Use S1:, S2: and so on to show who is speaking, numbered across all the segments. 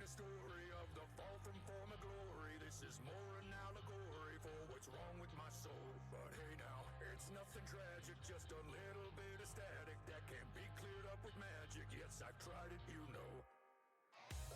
S1: a story of the fall from former glory. This is more an allegory for what's wrong with my soul. But hey now, it's nothing tragic, just a little bit of static that can't be cleared up with magic. Yes, I've tried it, you know.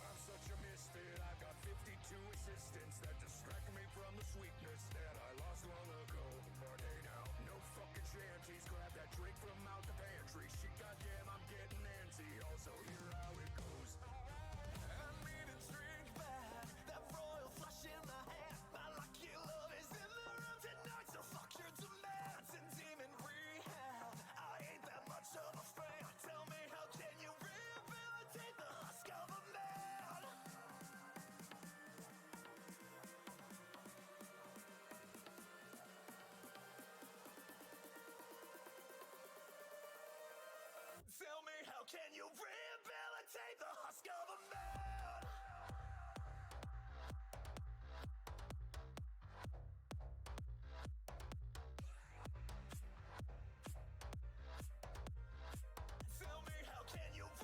S1: I'm such a misfit, I've got 52 assistants that distract me from the sweetness that I lost long ago. But hey now, no fucking shanties, grab that drink from out the pantry. Shit, goddamn, I'm getting antsy, also hear how it goes. I need a drink back, that royal flush in my hand. My lucky love is in the room tonight, so fuck your demands. And demon rehab, I ain't that much of a fan. Tell me, how can you rehabilitate the husk of a man? Tell me, how can you rehabilitate the husk of a man? Tell me, how can you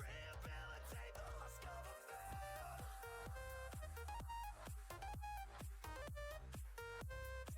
S1: rehabilitate the husk of a man?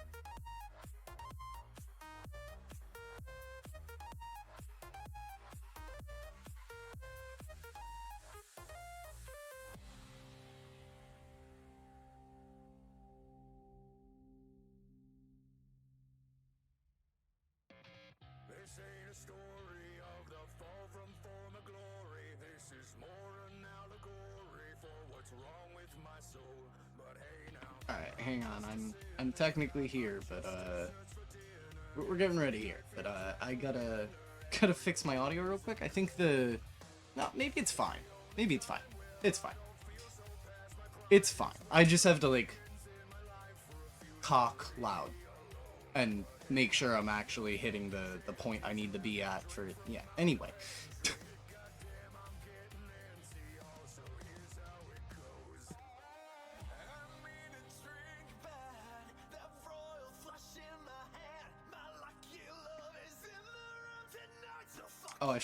S1: This ain't a story of the fall from former glory. This is more an allegory for what's wrong with my soul. But hey now.
S2: Alright, hang on. I'm technically here, but we're getting ready here. But I gotta fix my audio real quick. I think no, maybe it's fine. Maybe it's fine. It's fine. It's fine. I just have to like talk loud and make sure I'm actually hitting the point I need to be at for, yeah, anyway. Oh,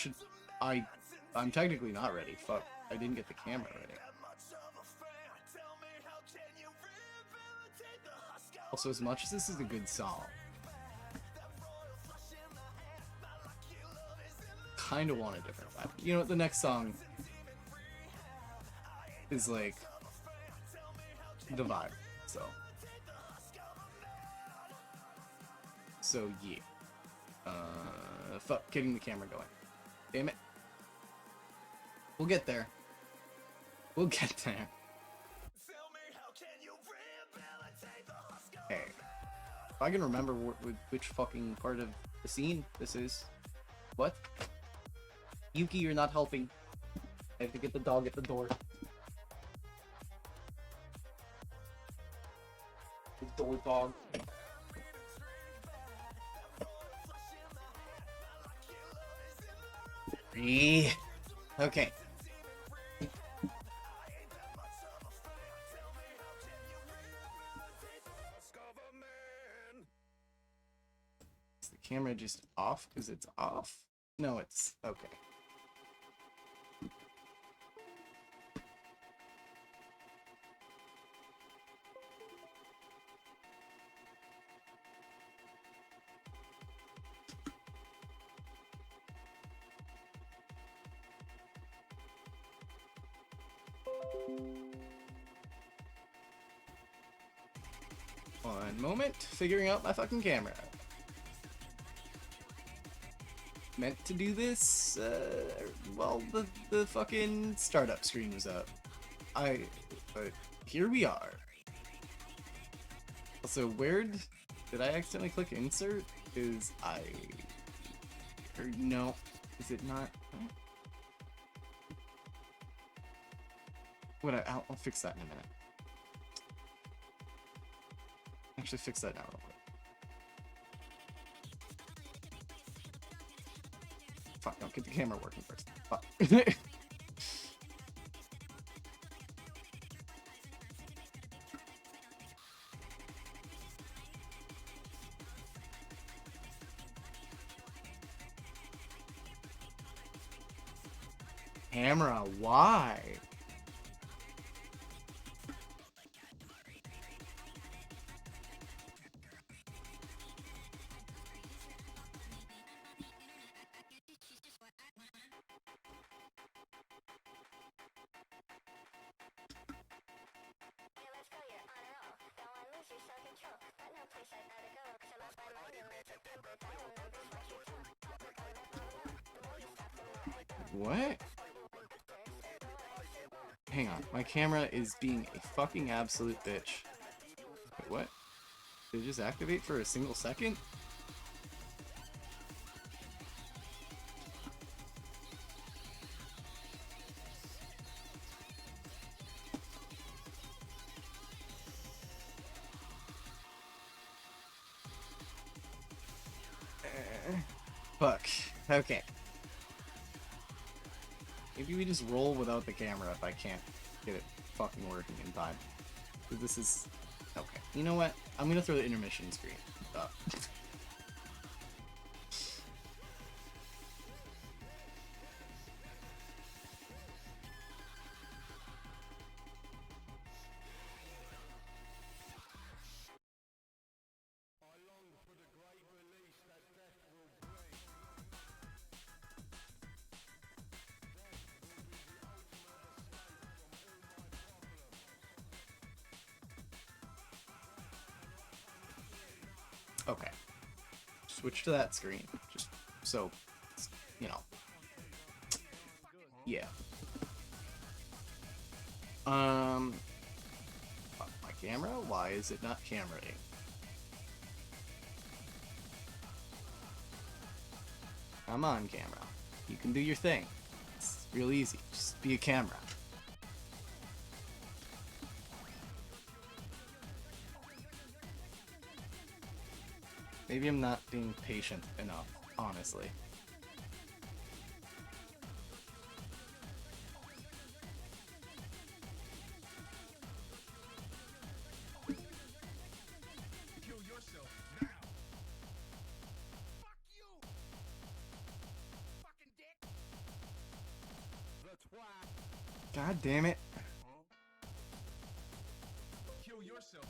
S2: I'm technically not ready. Fuck, I didn't get the camera ready. Also, as much as this is a good song, kind of want a different vibe. You know what? The next song is like the vibe. So yeah. Fuck, getting the camera going. Damn it. We'll get there. We'll get there. Hey, if I can remember which fucking part of the scene this is. What? Yuki, you're not helping. I have to get the dog at the door. The door dog. Okay. Is the camera just off because it's off? No, it's okay. One moment, figuring out my fucking camera. Meant to do this, well, the fucking startup screen was up. But here we are. Also, where did I accidentally click insert? No, is it not? I'll fix that in a minute. Actually, fix that now real quick. Fuck, no, get the camera working first. Fuck. Camera, why? What? Hang on, my camera is being a fucking absolute bitch. Wait, what? Did it just activate for a single second? Fuck. Okay. Maybe we just roll without the camera if I can't get it fucking working in time. This is... Okay. You know what? I'm gonna throw the intermission screen up. Okay. Switch to that screen. Just so, you know. Yeah. My camera? Why is it not cameraing? Come on, camera. You can do your thing. It's real easy. Just be a camera. Maybe I'm not being patient enough, honestly.
S1: Kill yourself now. Fuck you. Fucking dick. The twat.
S2: God damn it.
S1: Kill yourself.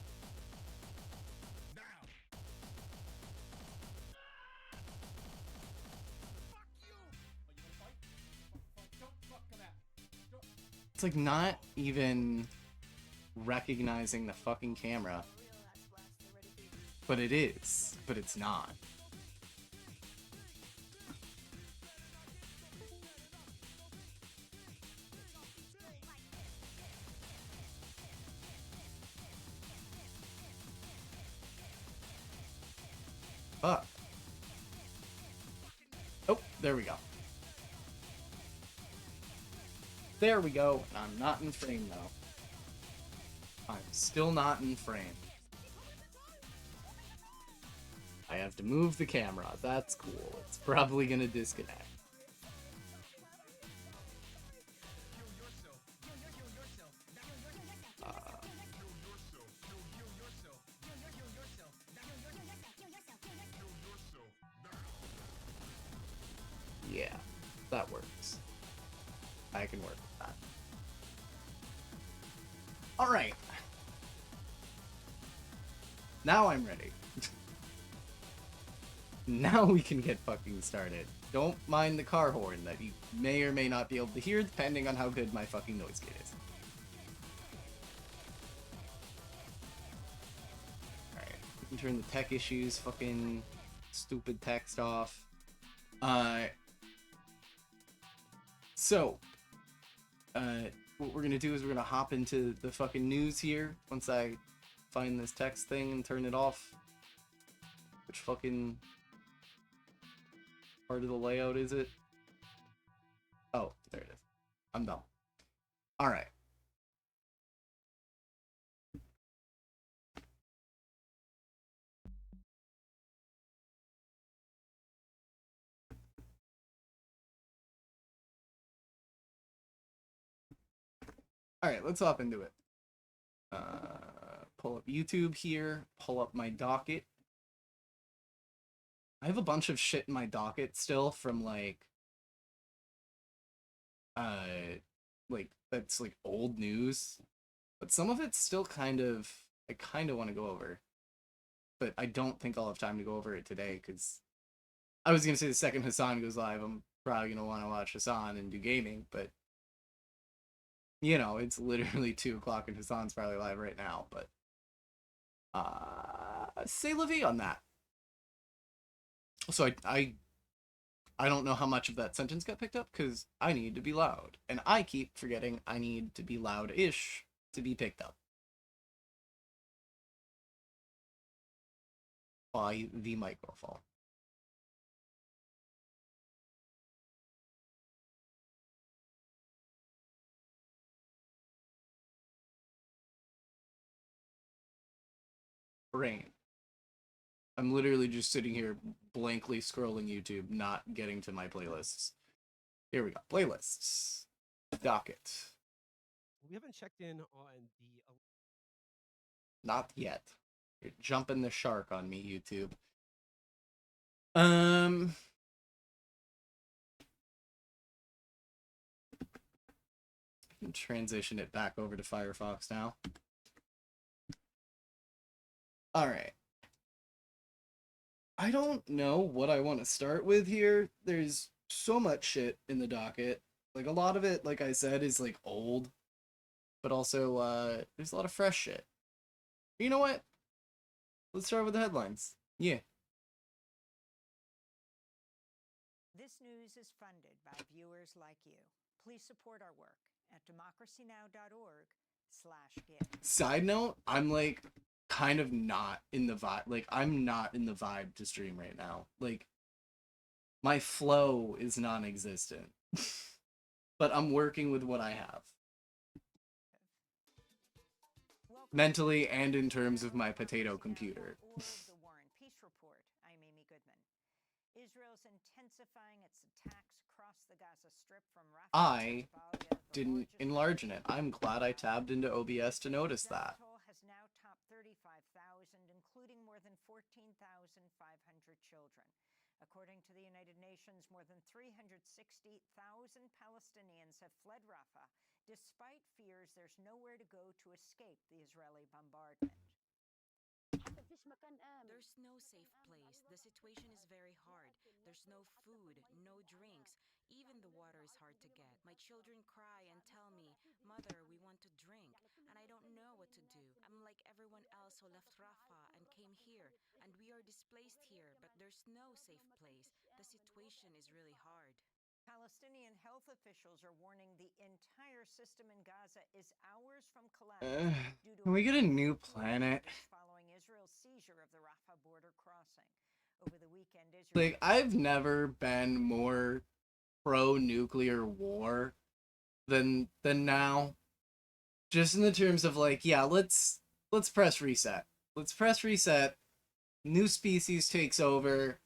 S2: It's like not even recognizing the fucking camera. But it is. But it's not. Fuck. Oh, there we go. There we go. I'm not in frame, though. I'm still not in frame. I have to move the camera. That's cool. It's probably gonna disconnect. Yeah, that works. I can work with that. Alright. Now I'm ready. Now we can get fucking started. Don't mind the car horn that you may or may not be able to hear, depending on how good my fucking noise gate is. Alright, we can turn the tech issues, fucking stupid text off. So, what we're gonna do is we're gonna hop into the fucking news here once I find this text thing and turn it off. Which fucking part of the layout is it? Oh, there it is. I'm dumb. Alright. Alright, let's hop into it. Pull up YouTube here, pull up my docket. I have a bunch of shit in my docket still from like that's like old news. But some of it's still kind of, I kind of want to go over. But I don't think I'll have time to go over it today, because I was going to say the second Hassan goes live, I'm probably going to want to watch Hassan and do gaming, but you know, it's literally 2 o'clock and Hassan's probably live right now, but say la vie on that. So I don't know how much of that sentence got picked up because I need to be loud. And I keep forgetting I need to be loud-ish to be picked up by the microphone. Brain. I'm literally just sitting here blankly scrolling YouTube, not getting to my playlists. Here we go. Playlists. Docket.
S3: We haven't checked in on the.
S2: Not yet. You're jumping the shark on me, YouTube. Transition it back over to Firefox now. Alright. I don't know what I want to start with here. There's so much shit in the docket. Like, a lot of it, like I said, is, like, old. But also, there's a lot of fresh shit. You know what? Let's start with the headlines. Yeah.
S4: This news is funded by viewers like you. Please support our work at democracynow.org/give.
S2: Side note, I'm, like, kind of not in the vibe. Like, I'm not in the vibe to stream right now. Like, my flow is non-existent. But I'm working with what I have. Mentally and in terms of my potato computer.
S4: The War and Peace Report. I'm Amy Goodman. Israel's intensifying its attacks across the Gaza Strip from Rafah.
S2: I didn't enlarge in it. I'm glad I tabbed into OBS to notice that.
S4: Has now topped 35,000, including more than 14,500 children. According to the United Nations, more than 360,000 Palestinians have fled Rafah, despite fears there's nowhere to go to escape the Israeli bombardment.
S5: There's no safe place. The situation is very hard. There's no food, no drinks. Even the water is hard to get. My children cry and tell me, "Mother, we want to drink," and I don't know what to do. I'm like everyone else who left Rafah and came here, and we are displaced here, but there's no safe place. The situation is really hard.
S4: Palestinian health officials are warning the entire system in Gaza is hours from collapse.
S2: Can we get a new planet?
S4: Following Israel's seizure of the Rafah border crossing. Over the weekend, Israel...
S2: Like, I've never been more pro-nuclear war than now. Just in the terms of, like, yeah, let's press reset. Let's press reset. New species takes over.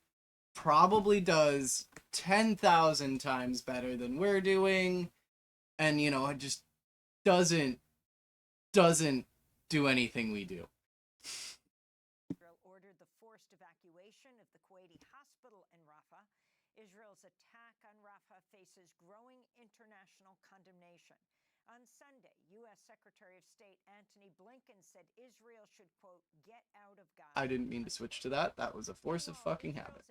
S2: Probably does 10,000 times better than we're doing, and you know, it just doesn't do anything we do.
S4: Israel ordered the forced evacuation of the Kuwaiti hospital in Rafah. Israel's attack on Rafah faces growing international condemnation. On Sunday, U.S. Secretary of State Antony Blinken said Israel should, quote, get out of Gaza.
S2: I didn't mean to switch to that. That was a force of fucking habit.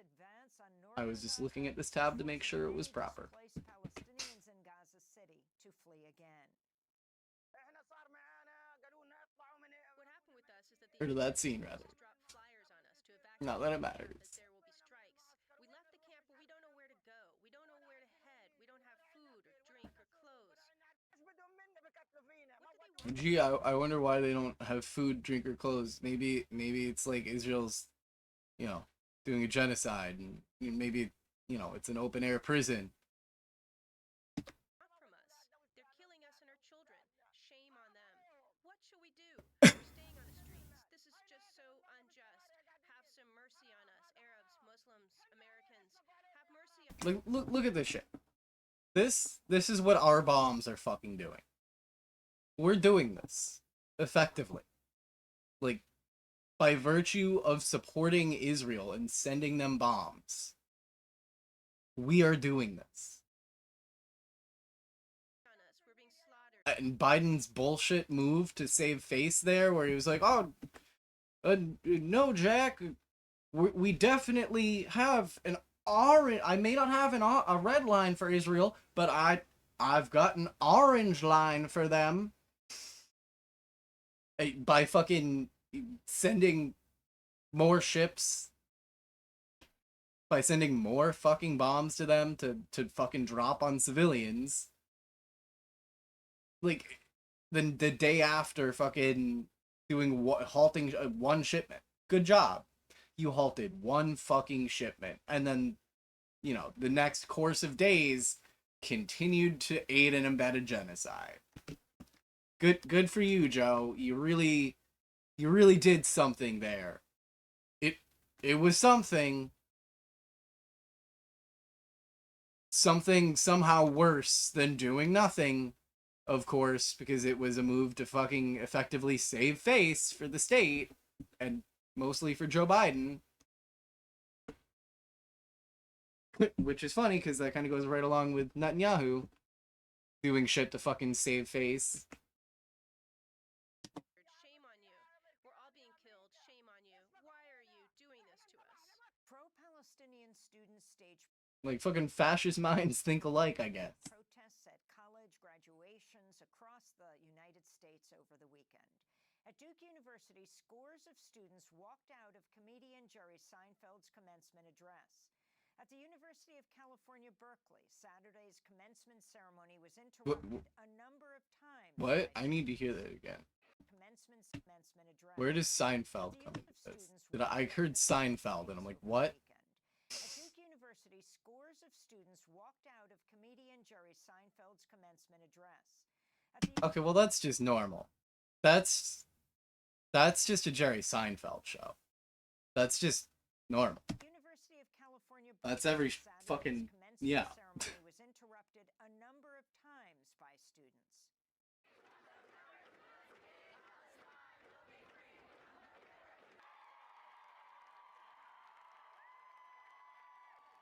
S2: I was just looking at this tab to make sure it was proper.
S4: Palestinians in Gaza City to flee again.
S5: What happened with us is that
S2: Or to that scene, rather.
S5: dropped flyers on us to evacuate.
S2: Not that it matters.
S5: That there will be strikes. We left the camp, but we don't know where to go. We don't know where to head. We don't have food or drink or clothes.
S2: Gee, I wonder why they don't have food, drink, or clothes. Maybe it's like Israel's, you know, doing a genocide, and maybe, you know, it's an open air prison.
S5: From us. They're killing us and our children. Shame on them. What should we do? We're staying on the streets. This is just so unjust. Have some mercy on us, Arabs, Muslims, Americans. Have mercy on
S2: Like, look at this shit. This is what our bombs are fucking doing. We're doing this effectively. Like, by virtue of supporting Israel and sending them bombs, we are doing this.
S5: us. We're being slaughtered.
S2: And Biden's bullshit move to save face there, where he was like, "Oh, no, Jack, we definitely have an orange. I may not have a red line for Israel, but I've got an orange line for them." By fucking sending more ships by sending more fucking bombs to them to fucking drop on civilians. Like, then the day after fucking halting one shipment. Good job. You halted one fucking shipment. And then, you know, the next course of days continued to aid and abet a genocide. Good for you, Joe. You really did something there. It was something somehow worse than doing nothing, of course, because it was a move to fucking effectively save face for the state, and mostly for Joe Biden. Which is funny, because that kind of goes right along with Netanyahu doing shit to fucking save face.
S6: Shame on you. We're all being killed. Shame on you. Why are you doing this to us?
S4: Pro-Palestinian students stage
S2: Like, fucking fascist minds think alike, I guess.
S4: protests at college graduations across the United States over the weekend. At Duke University, scores of students walked out of comedian Jerry Seinfeld's commencement address. At the University of California, Berkeley, Saturday's commencement ceremony was interrupted a number of times.
S2: What? I need to hear that again.
S4: Commencement address.
S2: Where does Seinfeld come into this? I heard Seinfeld, and I'm like, what?
S4: At Duke University, scores of students walked out of comedian Jerry Seinfeld's commencement address.
S2: Okay, well, that's just normal. That's just a Jerry Seinfeld show. That's just normal.
S4: University of California,
S2: That's every fucking, yeah.
S4: ceremony was interrupted a number of times by students.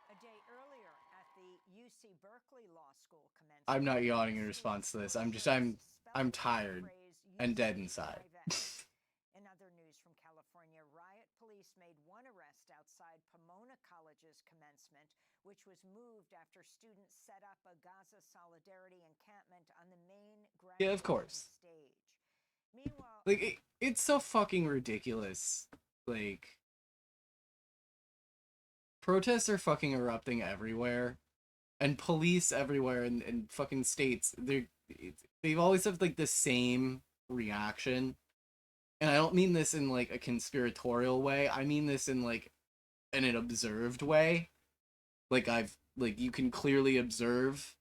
S4: A day earlier at the UC Berkeley Law School commencement.
S2: I'm not yawning in response to this. I'm tired and dead inside.
S4: In other news from California, riot police made one arrest outside Pomona College's commencement, which was moved after students set up a Gaza solidarity encampment on the main
S2: Yeah, of course.
S4: stage. Meanwhile,
S2: Like, it's so fucking ridiculous. Like, protests are fucking erupting everywhere, and police everywhere in fucking states, they've always have like the same reaction. And I don't mean this in like a conspiratorial way. I mean this in like an observed way. Like you can clearly observe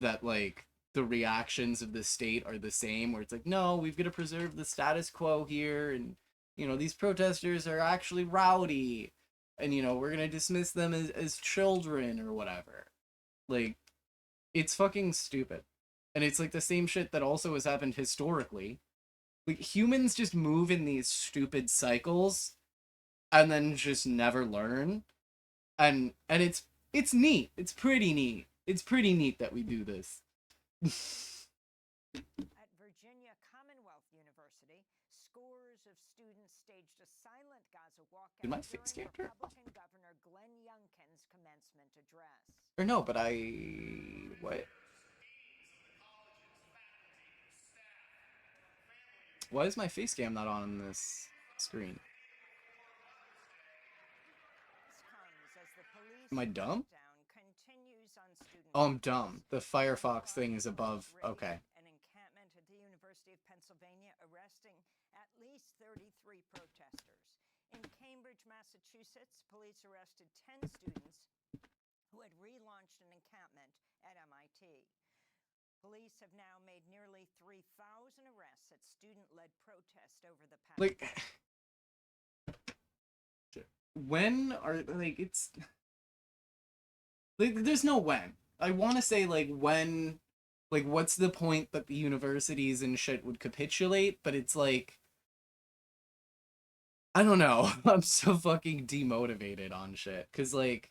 S2: that like the reactions of the state are the same, where it's like, no, we've got to preserve the status quo here, and you know, these protesters are actually rowdy, and you know, we're gonna dismiss them as children or whatever. Like, it's fucking stupid. And it's like the same shit that also has happened historically. Like, humans just move in these stupid cycles and then just never learn. And it's neat. It's pretty neat. It's pretty neat that we do this.
S4: at Virginia Commonwealth University, scores of students staged a silent Gaza walkout
S2: Did my
S4: during
S2: face capture?
S4: Republican Governor Glenn Youngkin's commencement address.
S2: Or no, but what? Why is my face cam not on this screen? Am I dumb? Oh, I'm dumb. The Firefox thing is above. Okay.
S4: An encampment at the University of Pennsylvania arresting at least 33 protesters. In Cambridge, Massachusetts, police arrested 10 students who had relaunched an encampment at MIT. Police have now made nearly 3,000 arrests at student-led protests over the past.
S2: Like, when are, like, it's like, there's no when. I want to say like when, like, what's the point that the universities and shit would capitulate, but it's like, I don't know. I'm so fucking demotivated on shit, because like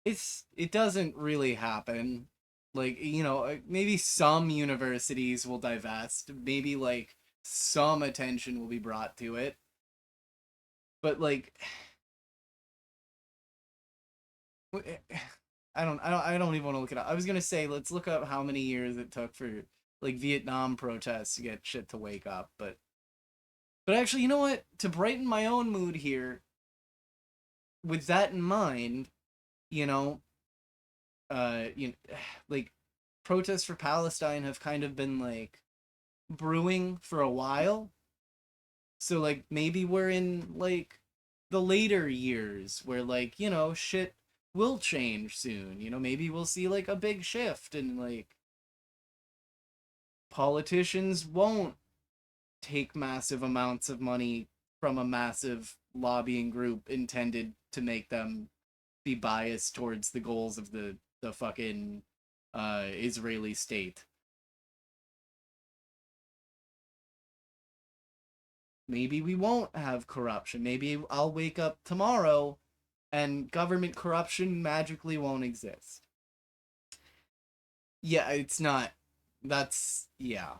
S2: it doesn't really happen. Like, you know, maybe some universities will divest, maybe like some attention will be brought to it, but like I don't even want to look it up. I was gonna say, let's look up how many years it took for like Vietnam protests to get shit to wake up, but actually, you know what? To brighten my own mood here, with that in mind, you know, like protests for Palestine have kind of been like brewing for a while. So like maybe we're in like the later years where like, shit will change soon. Maybe we'll see like a big shift and like politicians won't take massive amounts of money from a massive lobbying group intended to make them be biased towards the goals of the fucking Israeli state. Maybe we won't have corruption. Maybe I'll wake up tomorrow and government corruption magically won't exist. Yeah, it's not. That's. Yeah.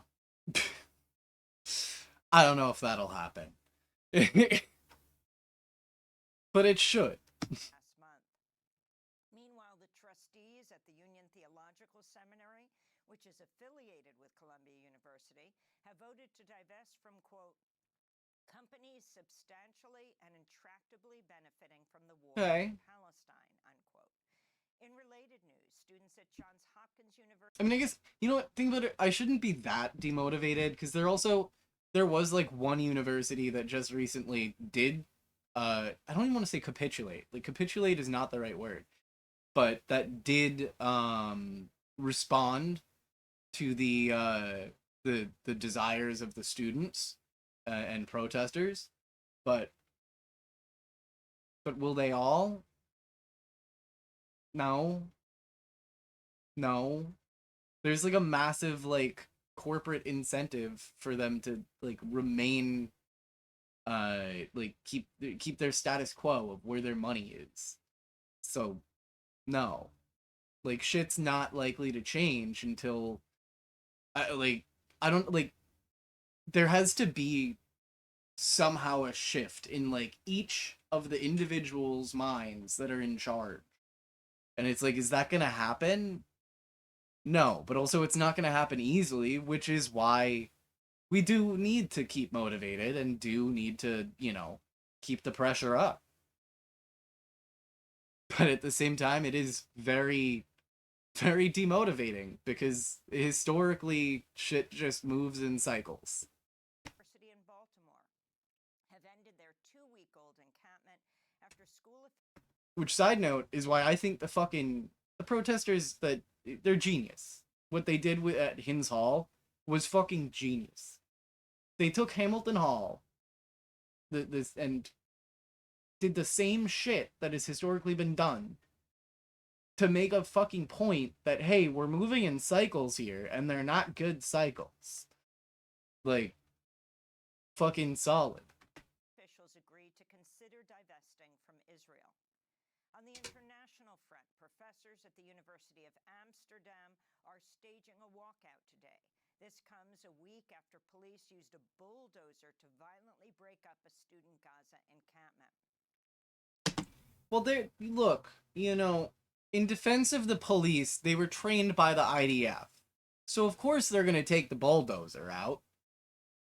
S2: I don't know if that'll happen. But it should.
S4: Last month. Meanwhile, the trustees at the Union Theological Seminary, which is affiliated with Columbia University, have voted to divest from, quote, companies substantially and intractably benefiting from the war in Palestine, unquote. In related news, students at Johns Hopkins University...
S2: I mean, I guess, you know what, think about it, I shouldn't be that demotivated, because there was like one university that just recently did, I don't even want to say capitulate. Like, capitulate is not the right word. But that did, respond to the desires of the students and protesters, but will they all? No. There's like a massive like corporate incentive for them to like remain like keep their status quo of where their money is. So no. Like shit's not likely to change until I don't like there has to be somehow a shift in like each of the individuals' minds that are in charge. And it's like, is that gonna happen? No, but also it's not gonna happen easily, which is why we do need to keep motivated and do need to, keep the pressure up. But at the same time, it is very, very demotivating because historically shit just moves in cycles.
S4: University in Baltimore have ended their 2-week-old encampment after school.
S2: Which, side note, is why I think the protesters, that they're genius. What they did at Hinds Hall was fucking genius. They took Hamilton Hall, and did the same shit that has historically been done to make a fucking point that, hey, we're moving in cycles here, and they're not good cycles. Like, fucking solid.
S4: Officials agreed to consider divesting from Israel. On the international front, professors at the University of Amsterdam are staging a walkout today. This comes a week after police used a bulldozer to violently break up a student Gaza encampment.
S2: Well, look, in defense of the police, they were trained by the IDF. So of course they're going to take the bulldozer out.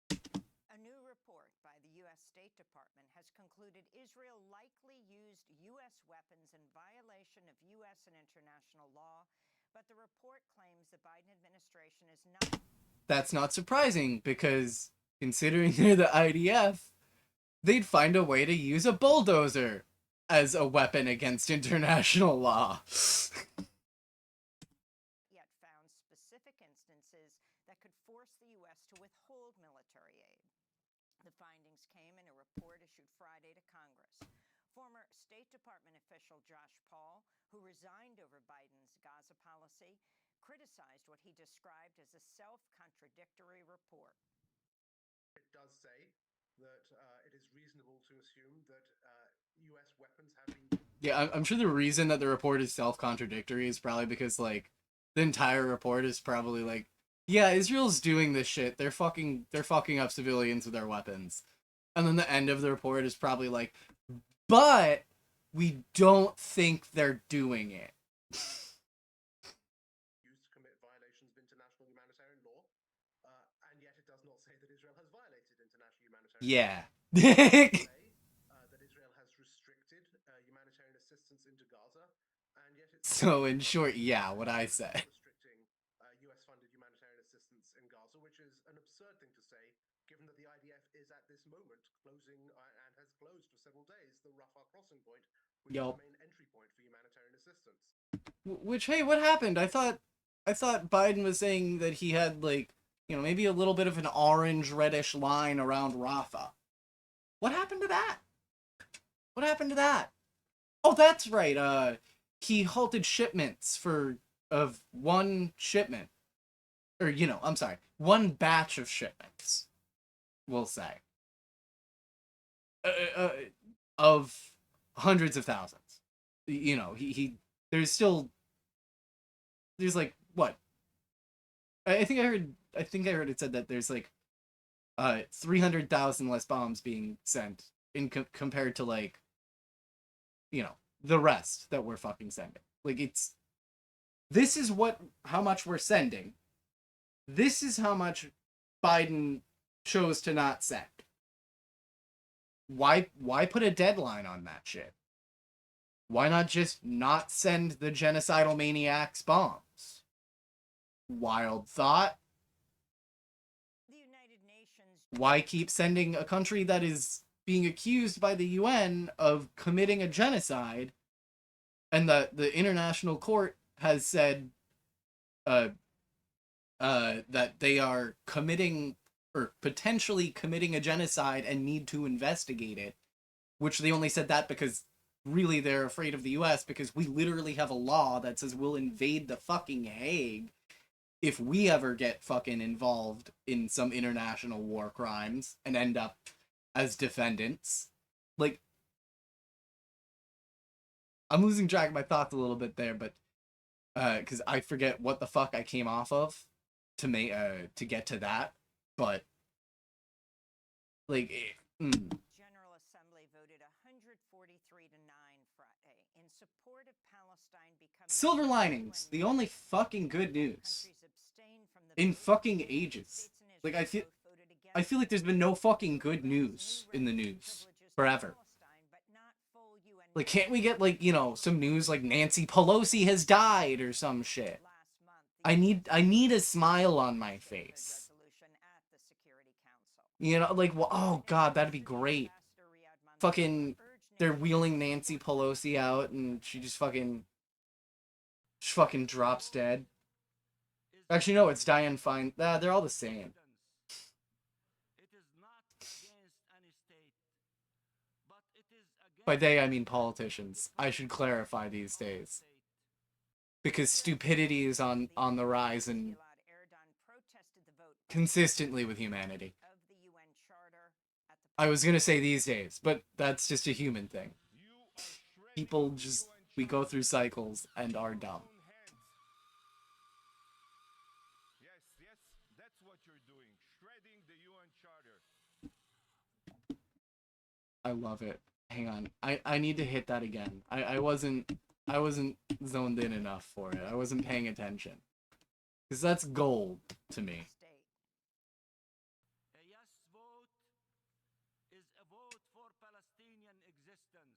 S4: A new report by the U.S. State Department has concluded Israel likely used U.S. weapons in violation of U.S. and international law, but the report claims the Biden administration is not...
S2: That's not surprising, because considering they're the IDF, they'd find a way to use a bulldozer as a weapon against international law.
S4: Yet found specific instances that could force the U.S. to withhold military aid. The findings came in a report issued Friday to Congress. Former State Department official Josh Paul, who resigned over Biden's Gaza policy, criticized what he described as a self-contradictory report.
S7: It does say that it is reasonable to assume that U.S. weapons have been...
S2: Yeah, I'm sure the reason that the report is self-contradictory is probably because, like, the entire report is probably like, yeah, Israel's doing this shit. They're fucking up civilians with their weapons. And then the end of the report is probably like, but we don't think they're doing it.
S7: Used to commit violations of international humanitarian law, and yet it does not say that Israel has violated international humanitarian law.
S2: Yeah.
S7: That Israel has restricted humanitarian assistance into Gaza,
S2: So in short, yeah, what I said.
S7: restricting US-funded humanitarian assistance in Gaza, which is an absurd thing to say, given that the IDF is at this moment closing and has closed for several days the Rafah crossing point, which is
S2: Yup.
S7: the main entry point for humanitarian assistance.
S2: Which, hey, what happened? I thought Biden was saying that he had, like, maybe a little bit of an orange reddish line around Rafah. What happened to that? What happened to that? Oh, that's right. He halted shipments of one shipment. Or, I'm sorry, one batch of shipments, we'll say. Of hundreds of thousands. There's like, what? I think I heard it said that there's like 300,000 less bombs being sent compared to, like, the rest that we're fucking sending. Like, this is how much we're sending. This is how much Biden chose to not send. Why put a deadline on that shit? Why not just not send the genocidal maniacs bombs? Wild thought.
S4: The United Nations.
S2: Why keep sending a country that is being accused by the UN of committing a genocide, and the international court has said that they are committing or potentially committing a genocide and need to investigate it, which they only said that because really they're afraid of the US, because we literally have a law that says we'll invade the fucking Hague if we ever get fucking involved in some international war crimes and end up as defendants. Like, I'm losing track of my thoughts a little bit there, but because I forget what the fuck I came off of to get to that, but like,
S4: General Assembly voted 143 to 9 Friday in support of Palestine becoming
S2: silver linings, the only fucking good news in fucking ages. Like, I feel like there's been no fucking good news in the news forever. Like, can't we get, like, some news like Nancy Pelosi has died or some shit? I need a smile on my face. Like, well, oh god, that'd be great. Fucking, they're wheeling Nancy Pelosi out and she just fucking drops dead. Actually, no, it's Dianne Fine. They're all the same. By they, I mean politicians. I should clarify these days. Because stupidity is on the rise and consistently with humanity. I was gonna say these days, but that's just a human thing. People we go through cycles and are dumb.
S1: Yes, that's what you're doing. Shredding the UN Charter.
S2: I love it. Hang on. I need to hit that again. I wasn't zoned in enough for it. I wasn't paying attention. Because that's gold to me.
S8: A yes vote is a vote for Palestinian existence.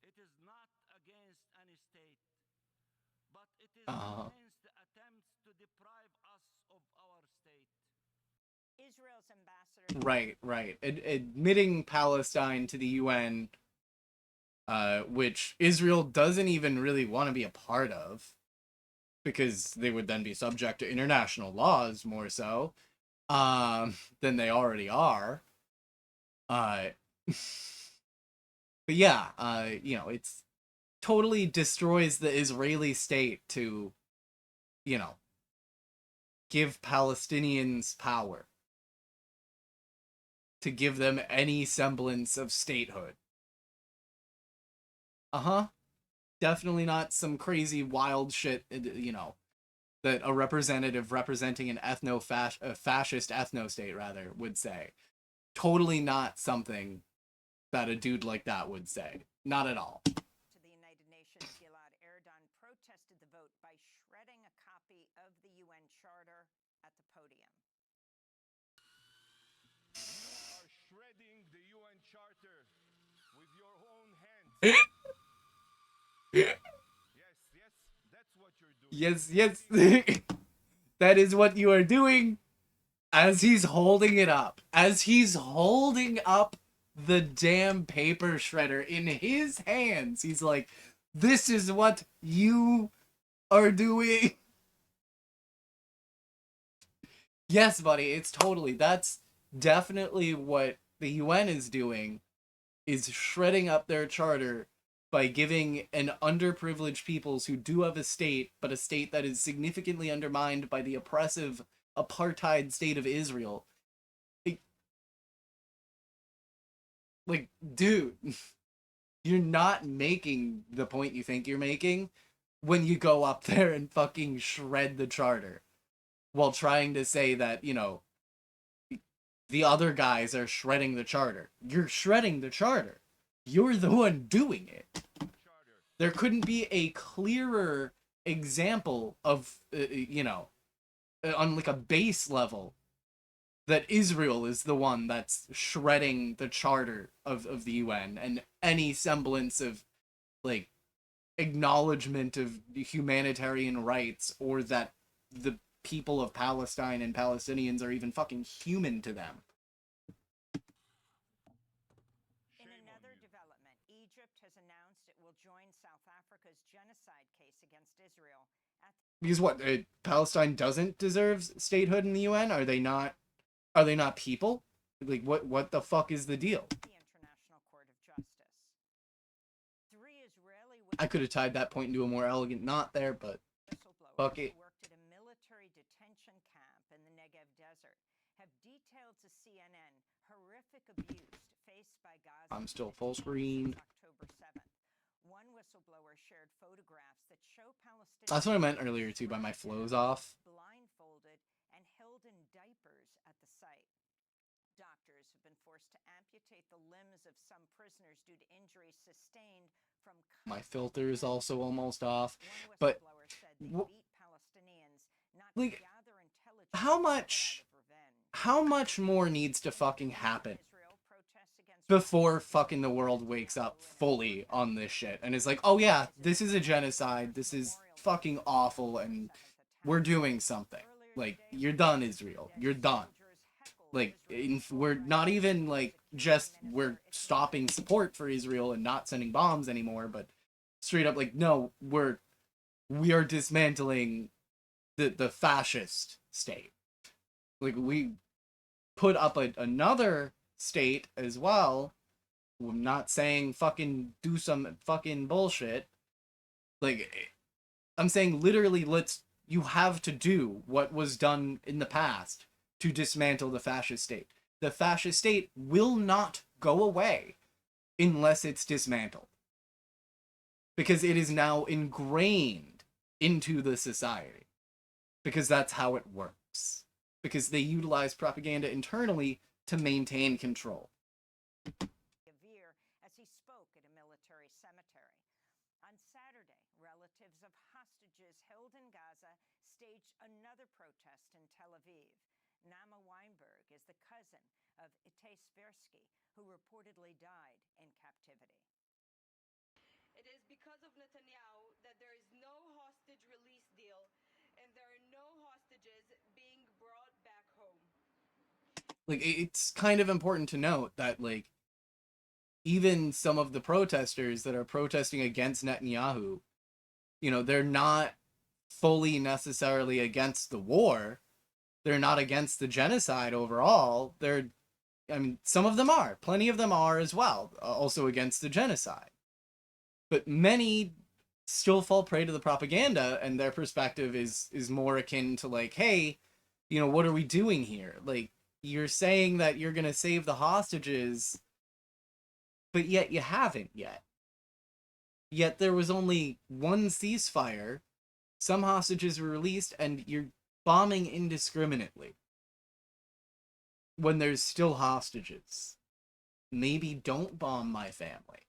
S8: It is not against any state, but it is against the attempts to deprive us of our state.
S4: Israel's ambassador.
S2: Right. Admitting Palestine to the UN, which Israel doesn't even really want to be a part of, because they would then be subject to international laws more so than they already are. But yeah, it's totally destroys the Israeli state to, give Palestinians power. To give them any semblance of statehood. Definitely not some crazy wild shit, that a representative representing an fascist ethno-state, rather, would say. Totally not something that a dude like that would say. Not at all.
S4: To the United Nations, Gilad Erdan protested the vote by shredding a copy of the UN Charter at the podium.
S1: You are shredding the UN Charter with your own hands. Yes,
S2: Yes, yes. That is what you are doing. As he's holding it up. As he's holding up the damn paper shredder in his hands. He's like, this is what you are doing. Yes, buddy, it's totally. That's definitely what the UN is doing, is shredding up their charter by giving an underprivileged peoples who do have a state, but a state that is significantly undermined by the oppressive apartheid state of Israel. Like, dude, you're not making the point you think you're making when you go up there and fucking shred the charter while trying to say that, you know, the other guys are shredding the charter. You're shredding the charter. You're the one doing it. There couldn't be a clearer example of, you know, on like a base level, that Israel is the one that's shredding the charter of the UN and any semblance of, like, acknowledgement of humanitarian rights, or that the people of Palestine and Palestinians are even fucking human to them.
S4: In another development, Egypt has announced it will join South Africa's genocide case against Israel.
S2: Because what, Palestine doesn't deserve statehood in the UN? Are they not people? Like, what the fuck is the deal?
S4: The International Court of Justice. 3 Israeli
S2: I could have tied that point into a more elegant knot there, but fuck it.
S4: who worked at a military detention camp in the Negev desert have detailed to CNN horrific abuse faced by Gaza.
S2: I'm still full screen.
S4: October 7th. One whistleblower shared photographs that show Palestinians.
S2: That's what I meant earlier too, by my flows off.
S4: Blindfolded and held in diapers at the site. Doctors have been forced to amputate the limbs of some prisoners due to injuries sustained from.
S2: My filter is also almost off, but like, how much more needs to fucking happen before fucking the world wakes up fully on this shit and is like, oh yeah, this is a genocide, this is fucking awful, and we're doing something. Like, you're done, Israel. You're done. Like, we're not even, like, just, we're stopping support for Israel and not sending bombs anymore, but straight up, like, no, we are dismantling the fascist state. Like, we put up another state as well. I'm not saying fucking do some fucking bullshit. Like, I'm saying literally, you have to do what was done in the past to dismantle the fascist state. The fascist state will not go away unless it's dismantled. Because it is now ingrained into the society. Because that's how it works. Because they utilize propaganda internally to maintain control.
S4: As he spoke at a military cemetery. On Saturday, relatives of hostages held in Gaza staged another protest in Tel Aviv. Nama Weinberg is the cousin of Itay Sversky, who reportedly died in captivity.
S9: It is because of Netanyahu that there is no hostage release deal and there are no hostages being brought back home.
S2: Like, it's kind of important to note that, like, even some of the protesters that are protesting against Netanyahu, you know, they're not fully necessarily against the war. They're not against the genocide overall. I mean, some of them are. Plenty of them are as well, also against the genocide. But many still fall prey to the propaganda, and their perspective is more akin to, like, hey, you know, what are we doing here? Like, you're saying that you're going to save the hostages, but yet you haven't yet. Yet there was only one ceasefire, some hostages were released, and you're bombing indiscriminately when there's still hostages. Maybe don't bomb my family.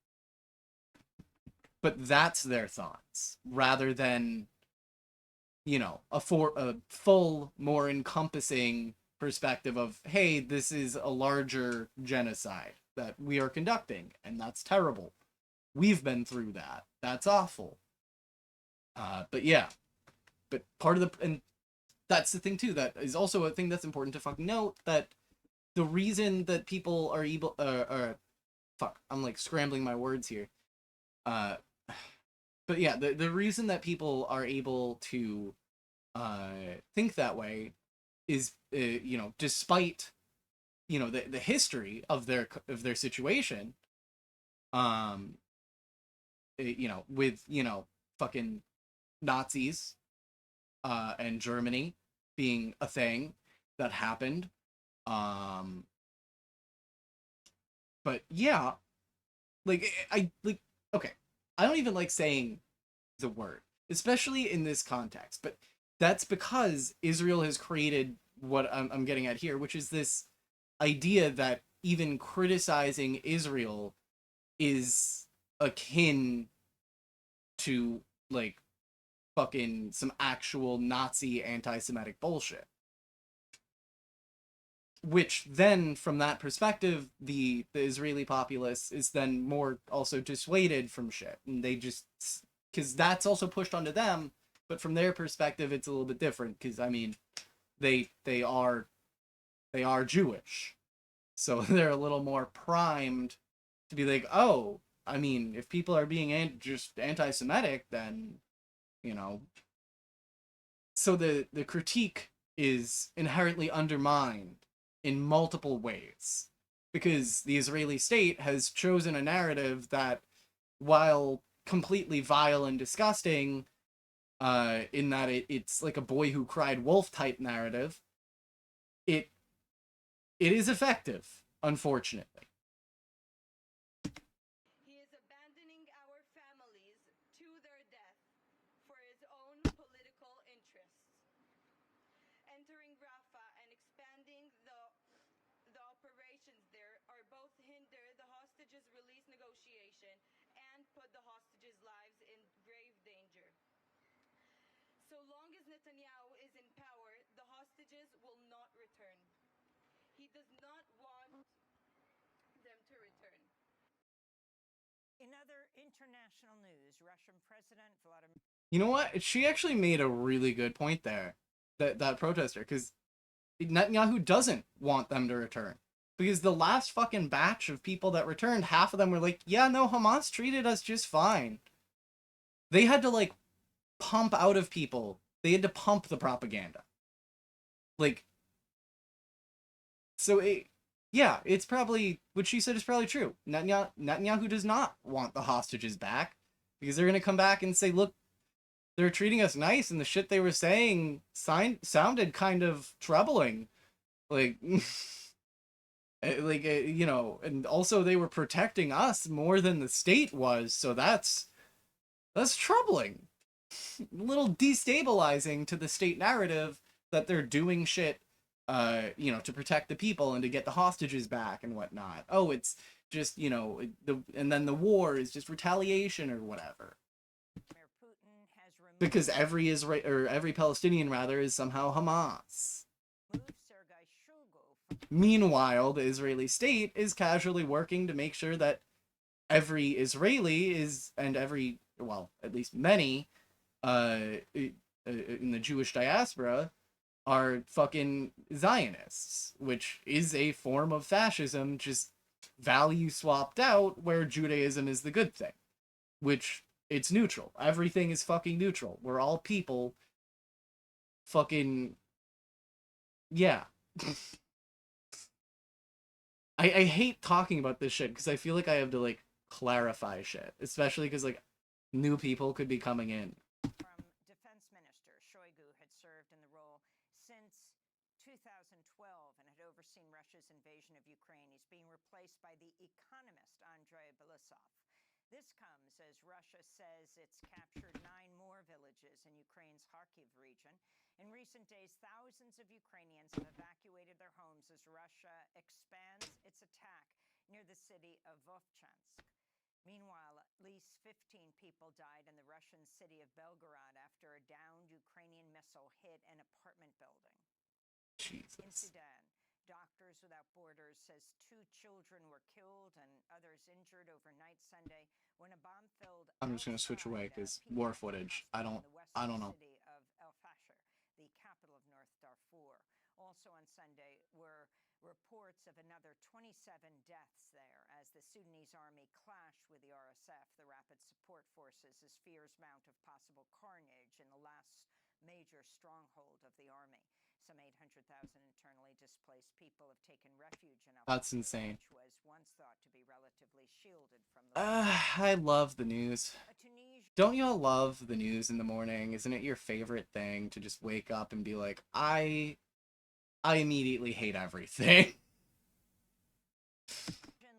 S2: But that's their thoughts, rather than, you know, a full, more encompassing perspective of, hey, this is a larger genocide that we are conducting, and that's terrible. We've been through that. That's awful. But yeah, part of the, and that's the thing too, that is also a thing that's important to fucking note, that the reason that people are able, fuck, I'm like scrambling my words here. But yeah, the reason that people are able to think that way is, you know, despite, you know, the history of their situation, you know, with, you know, fucking Nazis, and Germany being a thing that happened. But yeah, like, I like, okay, I don't even like saying the word, especially in this context, but that's because Israel has created what I'm getting at here, which is this idea that even criticizing Israel is akin to, like, fucking some actual Nazi anti-Semitic bullshit. Which then, from that perspective, the Israeli populace is then more also dissuaded from shit. And they just, because that's also pushed onto them, but from their perspective, it's a little bit different, because, I mean, they are Jewish. So they're a little more primed to be like, oh, I mean, if people are being just anti-Semitic, then, you know. So the critique is inherently undermined in multiple ways, because the Israeli state has chosen a narrative that, while completely vile and disgusting, in that it's like a boy who cried wolf type narrative, it is effective, unfortunately.
S9: He is abandoning our families to their death for his own political interests. Entering Rafah and expanding the operations there are both hinder the hostages release negotiation and put the hostages' lives in grave danger. So long as Netanyahu is in power, the hostages will not return. He does not want them to return.
S4: In other international news, Russian President Vladimir...
S2: You know what? She actually made a really good point there, that protester, because Netanyahu doesn't want them to return. Because the last fucking batch of people that returned, half of them were like, yeah, no, Hamas treated us just fine. They had to, like, pump out of people. They had to pump the propaganda. Like, so yeah, it's probably, what she said is probably true. Netanyahu does not want the hostages back, because they're going to come back and say, look, they're treating us nice, and the shit they were saying sounded kind of troubling. Like, like, you know, and also they were protecting us more than the state was, so that's troubling. A little destabilizing to the state narrative that they're doing shit, you know, to protect the people and to get the hostages back and whatnot. Oh, it's just, you know, and then the war is just retaliation or whatever. Because every Palestinian rather is somehow Hamas. Meanwhile, the Israeli state is casually working to make sure that every Israeli is, and every, well, at least many, in the Jewish diaspora are fucking Zionists, which is a form of fascism, just value swapped out, where Judaism is the good thing, which it's neutral. Everything is fucking neutral. We're all people. Fucking, yeah. I hate talking about this shit because I feel like I have to, like, clarify shit, especially because, like, new people could be coming in.
S4: From Defense Minister Shoigu had served in the role since 2012 and had overseen Russia's invasion of Ukraine. He's being replaced by the economist Andrei Belousov. This comes as Russia says it's captured 9 more villages in Ukraine's Kharkiv region. In recent days, thousands of Ukrainians have evacuated their homes as Russia expands its attack near the city of Vovchansk. Meanwhile, at least 15 people died in the Russian city of Belgorod after a downed Ukrainian missile hit an apartment building.
S2: Jesus.
S4: In Sudan, Doctors Without Borders says 2 children were killed and others injured overnight Sunday when a bomb filled...
S2: I'm just gonna switch away because war footage. I don't know.
S4: City of El Also on Sunday were reports of another 27 deaths there as the Sudanese army clashed with the RSF, the Rapid Support Forces, as fears mount of possible carnage in the last major stronghold of the army. Some 800,000 internally displaced people have taken refuge in
S2: That's insane.
S4: which was once thought to be relatively shielded from the
S2: I love the news. Don't y'all love the news in the morning? Isn't it your favorite thing to just wake up and be like, I immediately hate everything?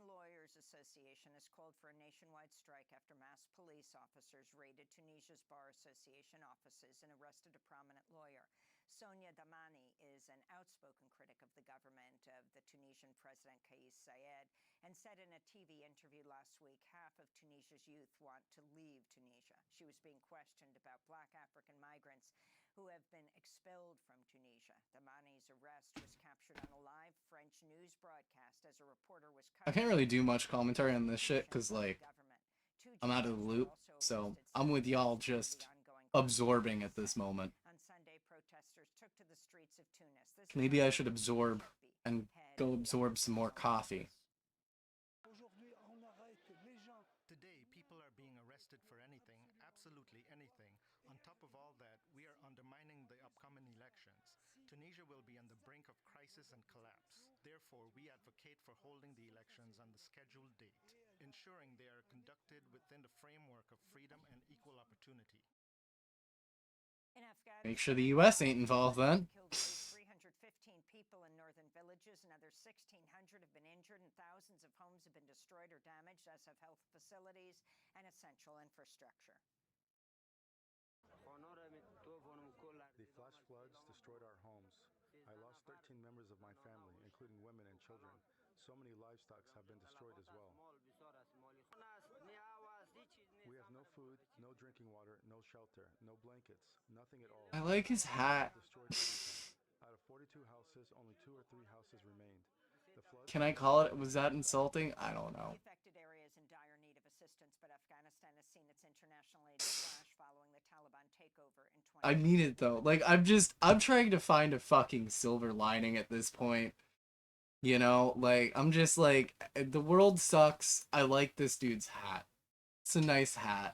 S4: Lawyers Association has called for a nationwide strike after mass police officers raided Tunisia's Bar Association offices and arrested a prominent lawyer. Sonia Damani is an outspoken critic of the government of the Tunisian president Kais Saied and said in a TV interview last week half of Tunisia's youth want to leave Tunisia. She was being questioned about Black African migrants who have been expelled from Tunisia. Damani's arrest was captured on a live French news broadcast as a reporter was
S2: I can't really do much commentary on this shit because, like, I'm out of the loop, so I'm with y'all just absorbing at this moment.
S4: On Sunday, protesters took to the streets of Tunis.
S2: Maybe I should absorb and go absorb some more coffee.
S10: Today, people are being arrested for anything, absolutely anything. On top of all that, we are undermining the upcoming elections. Tunisia will be on the brink of crisis and collapse. Therefore, we advocate for holding the elections on the scheduled date, ensuring they are conducted within the framework of freedom and equal opportunity.
S2: Make sure the U.S. ain't involved then.
S4: 315 people in northern villages. Another 1,600 have been injured and thousands of homes have been destroyed or damaged, as have health facilities and essential infrastructure.
S11: The flash floods destroyed our homes. I lost 13 members of my family, including women and children. So many livestock have been destroyed as well. We have no food, no drinking water, no shelter, no blankets, nothing at all.
S2: I like his hat.
S11: Out of 42 houses, only 2 or 3 houses remained.
S2: Can I call it? Was that insulting? I don't know.
S4: Affected areas in dire need of assistance, but Afghanistan has seen its international aid slash following the Taliban takeover in 20.
S2: I mean it though. Like, I'm trying to find a fucking silver lining at this point. You know, like, I'm just like, the world sucks. I like this dude's hat. It's a nice hat.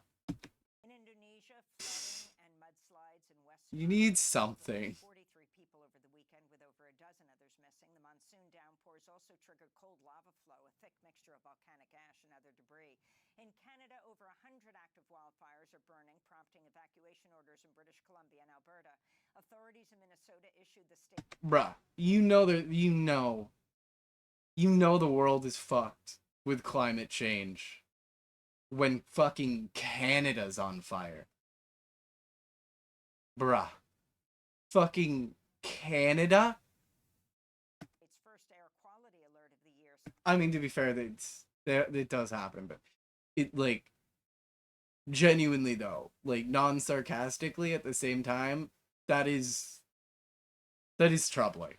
S4: In Indonesia, flooding and mudslides in western.
S2: You need something.
S4: 43 people over the weekend, with over a dozen others missing. The monsoon downpours also triggered cold lava flow, a thick mixture of volcanic ash and other debris. In Canada, over 100 active wildfires are burning, prompting evacuation orders in British Columbia and Alberta. Authorities in Minnesota issued the state.
S2: Bruh, you know the world is fucked with climate change when fucking Canada's on fire. Bruh. Fucking Canada?
S4: Its first air quality alert of the year.
S2: I mean, to be fair, it does happen, but it, like, genuinely though, like, non-sarcastically at the same time, that is troubling.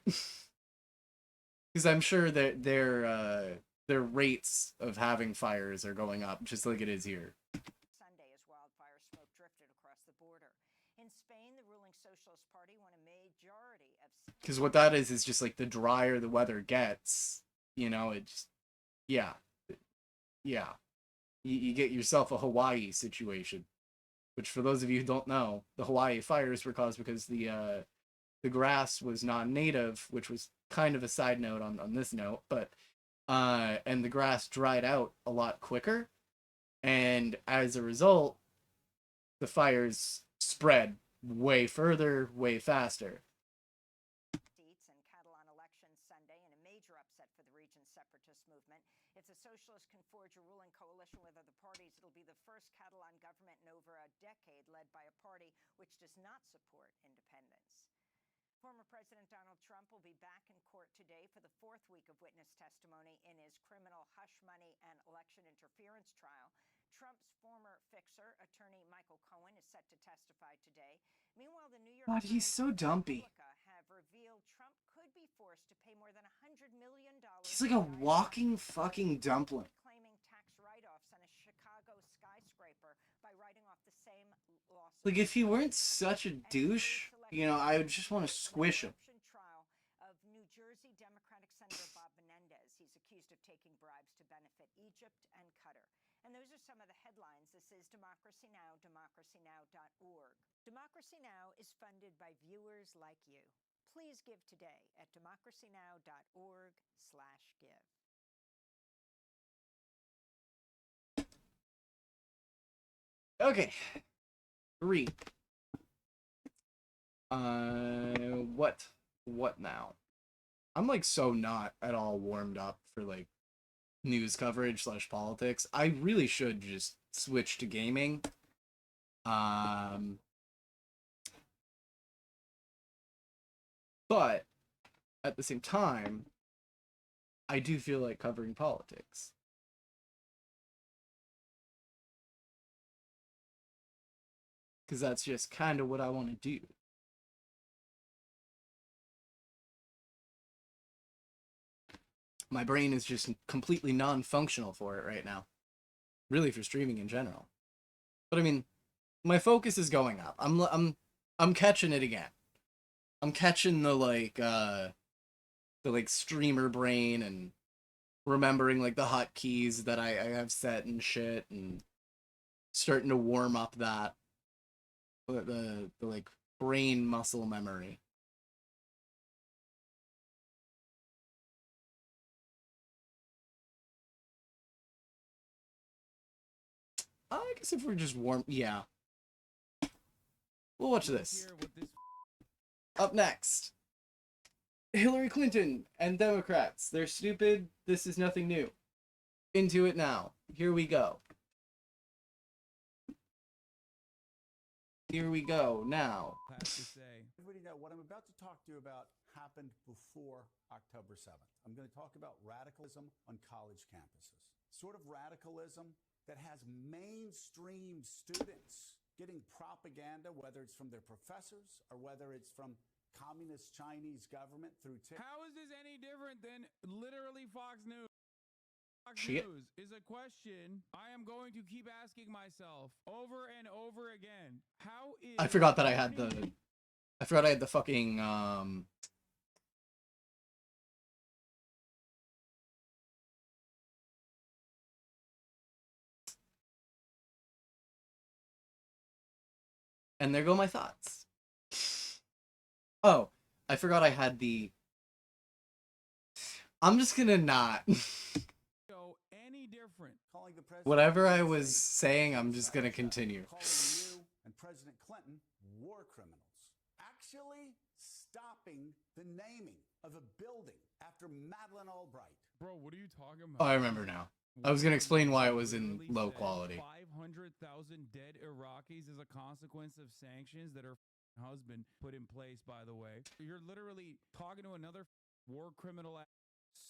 S2: Because I'm sure that their rates of having fires are going up, just like it is here.
S4: Sunday, as wildfire smoke drifted across the border. In Spain, the ruling Socialist Party won a majority of.
S2: Because what that is just like the drier the weather gets, you know, it's, yeah. You get yourself a Hawaii situation, which for those of you who don't know, the Hawaii fires were caused because the grass was non-native, which was kind of a side note on this note, but and the grass dried out a lot quicker, and as a result, the fires spread way further, way faster.
S4: Seats and Catalan elections Sunday in a major upset for the region's separatist movement. If the socialists can forge a ruling coalition with other parties, it'll be the first Catalan government in over a decade led by a party which does not support independence. Former President Donald Trump will be back in court today for the 4th week of witness testimony in his criminal hush money and election interference trial. Trump's former fixer, attorney Michael Cohen, is set to testify today. Meanwhile, the New York
S2: God, he's so dumpy.
S4: have revealed Trump could be forced to pay more than $100 million.
S2: He's like a walking fucking dumpling.
S4: Claiming tax write-offs on a Chicago skyscraper by writing off the same lawsuit.
S2: Like, if he weren't such a douche, you know, I would just want to squish him.
S4: Trial of Senator Bob Menendez. He's accused of taking bribes to benefit Egypt and Qatar. And those are some of the headlines. This is Democracy Now!, democracynow.org. Democracy Now! Is funded by viewers like you. Please give today at democracynow.org/give.
S2: Okay. 3. What now? I'm like so not at all warmed up for like news coverage / politics. I really should just switch to gaming. But at the same time, I do feel like covering politics. Because that's just kind of what I want to do. My brain is just completely non-functional for it right now. Really, for streaming in general. But I mean, my focus is going up. I'm catching it again. I'm catching the like streamer brain and remembering like the hotkeys that I have set and shit, and starting to warm up that the like brain muscle memory. I guess if we're just warm, yeah. We'll watch this. Up next, Hillary Clinton and Democrats. They're stupid. This is nothing new. Into it now. Here we go. Here we go now.
S12: Everybody know what I'm about to talk to you about happened before October 7th. I'm going to talk about radicalism on college campuses. Sort of radicalism that has mainstream students getting propaganda, whether it's from their professors or whether it's from communist Chinese government through TikTok.
S13: How is this any different than literally Fox News? Fox
S2: Shit.
S13: News is a question I am going to keep asking myself over and over again. How is
S2: I forgot that I had the fucking and there go my thoughts. Oh, I forgot I had the... I'm just gonna not...
S13: any different?
S2: Whatever I was saying, I'm just gonna continue.
S12: Calling you and President Clinton war criminals. Actually stopping the naming of a building after Madeleine Albright.
S13: Bro, what are you talking about?
S2: Oh, I remember now. I was gonna explain why it was in low quality.
S13: 500,000 dead Iraqis as a consequence of sanctions that her husband put in place, by the way. You're literally talking to another war criminal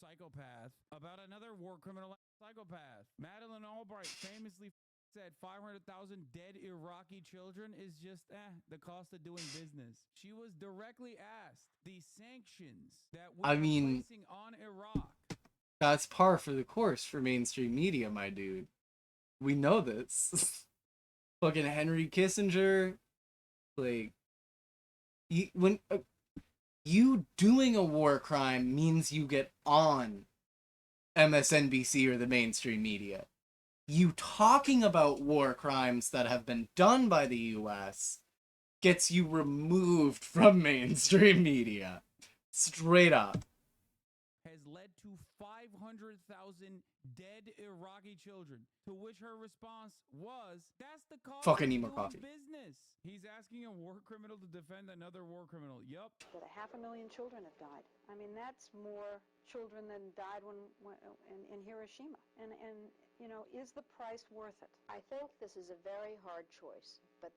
S13: psychopath about another war criminal psychopath. Madeleine Albright famously said 500,000 dead Iraqi children is just the cost of doing business. She was directly asked the sanctions that we're placing on Iraq.
S2: That's par for the course for mainstream media, my dude. We know this. Fucking Henry Kissinger, like, you doing a war crime means you get on MSNBC or the mainstream media. You talking about war crimes that have been done by the US gets you removed from mainstream media. Straight up.
S13: Has led to 500,000 dead Iraqi children, to which her response was, that's the cost
S2: Fucking
S13: of
S2: need more
S13: doing
S2: coffee.
S13: business. He's asking a war criminal to defend another war criminal. Yup.
S14: That 500,000 children have died. I mean, that's more children than died in Hiroshima. And you know, is the price worth it?
S15: I think this is a very hard choice, but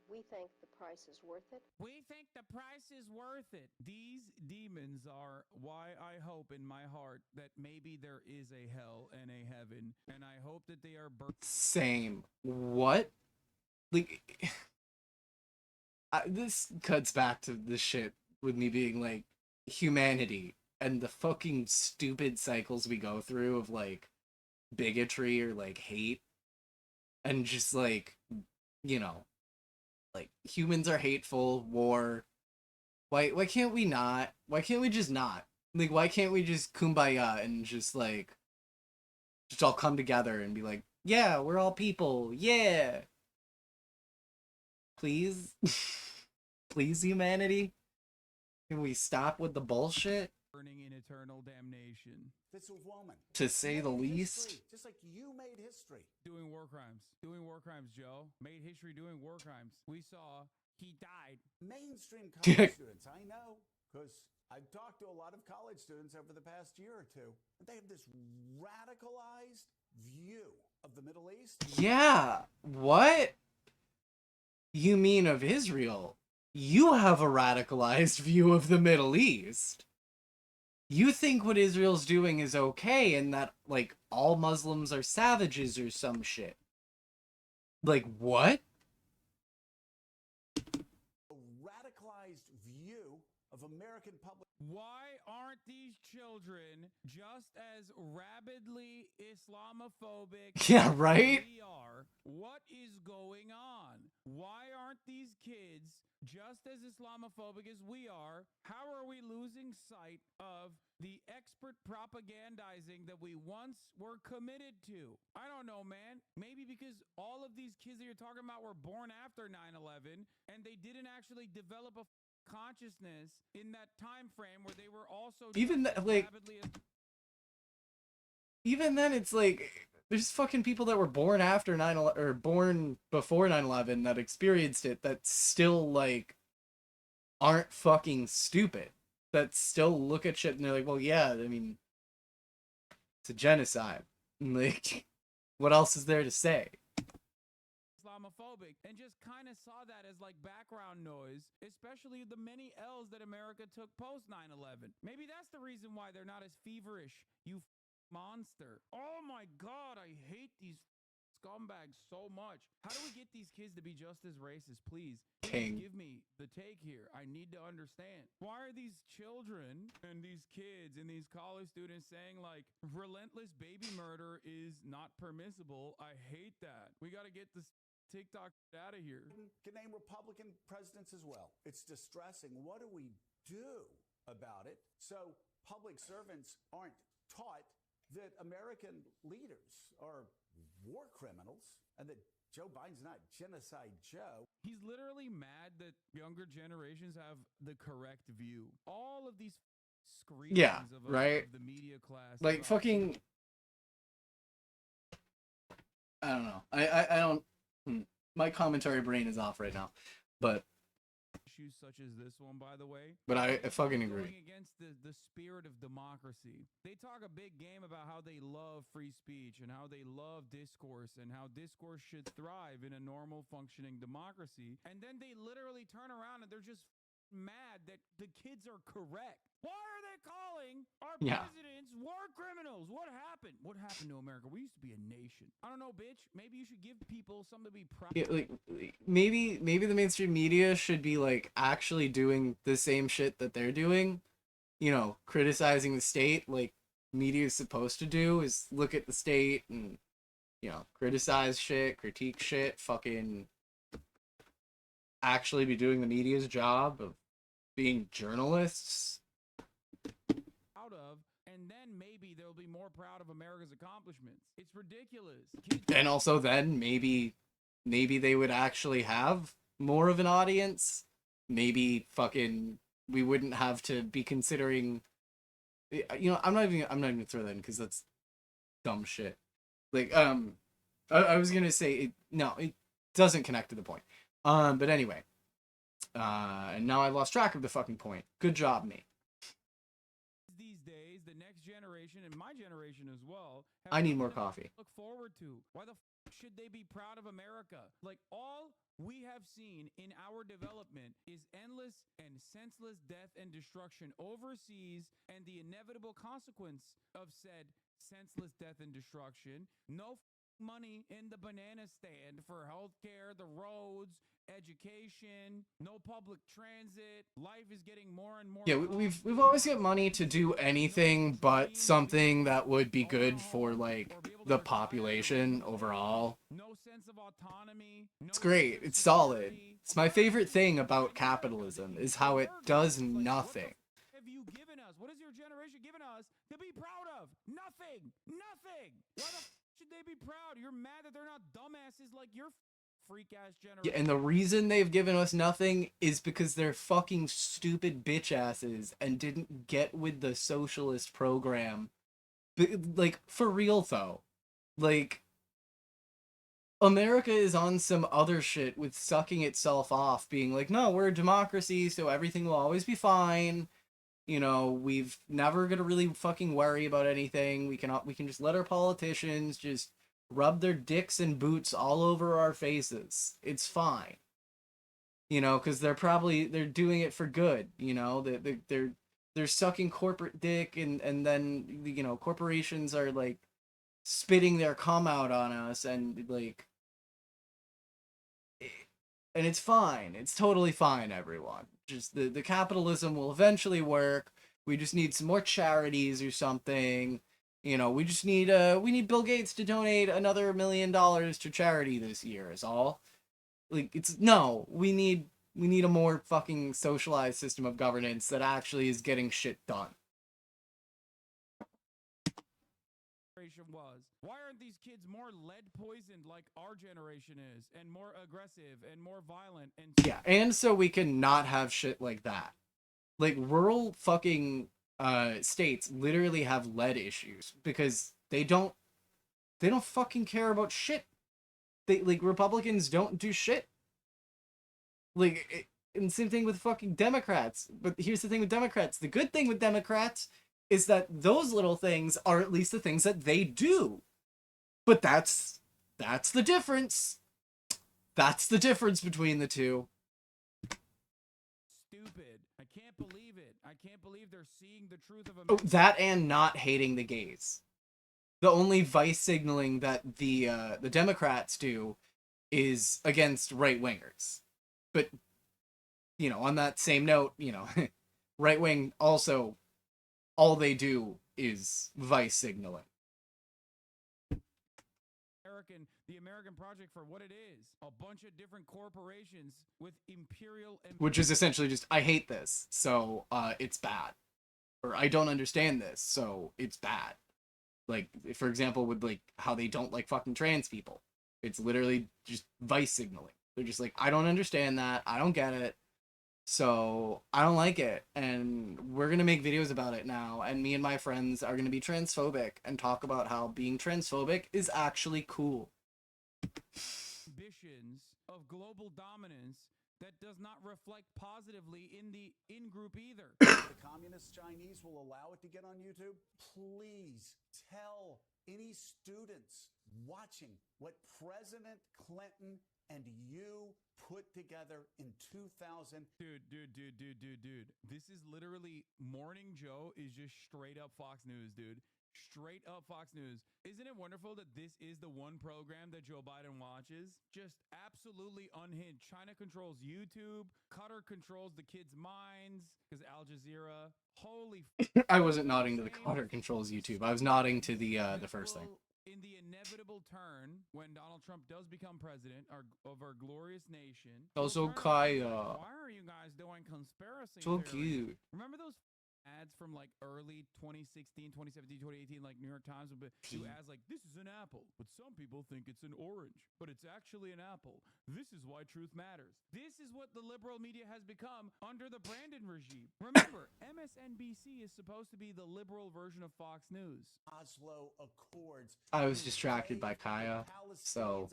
S15: we think the price is worth it.
S13: We think the price is worth it. These demons are why I hope in my heart that maybe there is a hell and a heaven, and I hope that they are
S2: Same. What? Like, this cuts back to the shit with me being like, humanity and the fucking stupid cycles we go through of like bigotry or like hate, and just like, you know, like humans are hateful, war. Why can't we not? Why can't we just not? Like, why can't we just kumbaya and just like just all come together and be like, yeah, we're all people, yeah. Please, please, humanity, can we stop with the bullshit?
S13: Burning in eternal damnation.
S12: This woman,
S2: to say the
S12: made
S2: least.
S12: history, just like you made history.
S13: Doing war crimes. Doing war crimes, Joe. Made history doing war crimes. We saw he died.
S12: Mainstream college students, I know, because I've talked to a lot of college students over the past year or two. They have this radicalized view of the Middle East.
S2: Yeah, what? You mean of Israel? You have a radicalized view of the Middle East. You think what Israel's doing is okay and that, like, all Muslims are savages or some shit. Like, what?
S12: A radicalized view of American public.
S13: Why aren't these children just as rabidly Islamophobic
S2: Yeah, right?
S13: as we are? What is going on? Why aren't these kids just as Islamophobic as we are? How are we losing sight of the expert propagandizing that we once were committed to? I don't know, man. Maybe because all of these kids that you're talking about were born after 9/11 and they didn't actually develop a consciousness in that time frame where they were also
S2: Even like, even then, it's like there's fucking people that were born after 9/11 or born before 9/11 that experienced it that still like aren't fucking stupid. That still look at shit and they're like, well, yeah, I mean, it's a genocide. Like, what else is there to say?
S13: Islamophobic and just kind of saw that as like background noise, especially the many L's that America took post 9/11. Maybe that's the reason why they're not as feverish, you monster. Oh my god, I hate these scumbags so much. How do we get these kids to be just as racist, please? Please give me the take here. I need to understand. Why are these children and these kids and these college students saying like relentless baby murder is not permissible? I hate that. We got to get this TikTok out of here.
S12: Can name Republican presidents as well. It's distressing. What do we do about it? So public servants aren't taught that American leaders are war criminals and that Joe Biden's not Genocide Joe.
S13: He's literally mad that younger generations have the correct view. All of these screens of the media class.
S2: Like fucking I don't know. I don't my commentary brain is off right now. But
S13: issues such as this one, by the way.
S2: But I fucking agree.
S13: Going against the spirit of democracy. They talk a big game about how they love free speech and how they love discourse and how discourse should thrive in a normal functioning democracy. And then they literally turn around and they're just mad that the kids are correct. Why are they calling our presidents war criminals? What happened? What happened to America? We used to be a nation. I don't know, bitch. Maybe you should give people something to be proud of.
S2: Yeah, like maybe the mainstream media should be like actually doing the same shit that they're doing. You know, criticizing the state like media is supposed to do, is look at the state and, you know, criticize shit, critique shit, fucking actually be doing the media's job of being journalists.
S13: Out of, and then maybe they'll be more proud of America's accomplishments. It's ridiculous.
S2: And also then maybe they would actually have more of an audience. Maybe fucking we wouldn't have to be considering, you know, I'm not even gonna throw that in because that's dumb shit. Like I was gonna say it doesn't connect to the point. But anyway. And now I lost track of the fucking point. Good job, me.
S13: These days, the next generation and my generation as well.
S2: I need more coffee.
S13: Look forward to. Why the should they be proud of America? Like all we have seen in our development is endless and senseless death and destruction overseas, and the inevitable consequence of said senseless death and destruction. No money in the banana stand for healthcare, the roads, education, no public transit. Life is getting more and more.
S2: Yeah, we've always got money to do anything but something that would be good for like the population overall.
S13: No sense of autonomy.
S2: It's great. It's solid. It's my favorite thing about capitalism is how it does nothing.
S13: Have you given us? What has your generation to be proud of? Nothing. Nothing. Why the should they be proud? You're mad that they're not dumbasses like your freak-ass generation.
S2: Yeah, and the reason they've given us nothing is because they're fucking stupid bitch asses and didn't get with the socialist program. Like, for real though. Like, America is on some other shit with sucking itself off, being like, no, we're a democracy, so everything will always be fine. You know, we've never gonna really fucking worry about anything. We can just let our politicians just rub their dicks and boots all over our faces. It's fine. You know, because they're doing it for good. You know, they're sucking corporate dick, and then, you know, corporations are like spitting their cum out on us, and like, and it's fine. It's totally fine, everyone. Just the capitalism will eventually work. We just need some more charities or something. You know, we just need we need Bill Gates to donate another $1 million to charity this year is all. Like, it's no, we need a more fucking socialized system of governance that actually is getting shit done.
S13: Was. Why aren't these kids more lead poisoned like our generation is, and more aggressive and more violent? And
S2: yeah, and so we can not have shit like that. Like, rural fucking states literally have lead issues because they don't fucking care about shit. They, like, Republicans don't do shit. Like, and same thing with fucking Democrats. But here's the thing with Democrats. The good thing with Democrats is that those little things are at least the things that they do. But that's the difference. That's the difference between the two.
S13: Stupid. I can't believe it. I can't believe they're seeing the truth of
S2: America. Oh, that and not hating the gays. The only vice signaling that the Democrats do is against right-wingers. But, you know, on that same note, you know, right-wing also, all they do is vice signaling.
S13: The American project for what it is. A bunch of different corporations with imperial...
S2: Which is essentially just, I hate this, so it's bad. Or I don't understand this, so it's bad. Like, for example, with like how they don't like fucking trans people. It's literally just vice signaling. They're just like, I don't understand that, I don't get it, so I don't like it, and we're gonna make videos about it now, and me and my friends are gonna be transphobic and talk about how being transphobic is actually cool.
S13: Ambitions of global dominance that does not reflect positively in the in-group either.
S12: The communist Chinese will allow it to get on YouTube? Please tell any students watching what President Clinton and you put together in 2000.
S13: Dude. This is literally Morning Joe is just straight up Fox News, dude. Straight up Fox News. Isn't it wonderful that this is the one program that Joe Biden watches? Just absolutely unhinged. China controls YouTube. Qatar controls the kids' minds because Al Jazeera. Holy
S2: I wasn't nodding to the Qatar controls YouTube. I was nodding to the first thing.
S13: In the inevitable turn, when Donald Trump does become president of our glorious nation.
S2: Also, Kaya.
S13: Why are you guys doing conspiracy
S2: so
S13: theory?
S2: Cute.
S13: Remember those ads from like early 2016, 2017, 2018, like New York Times would do ads like, this is an apple, but some people think it's an orange, but it's actually an apple. This is why truth matters. This is what the liberal media has become under the Brandon regime. Remember, MSNBC is supposed to be the liberal version of Fox News.
S12: Oslo Accords.
S2: I was distracted by Kaya, so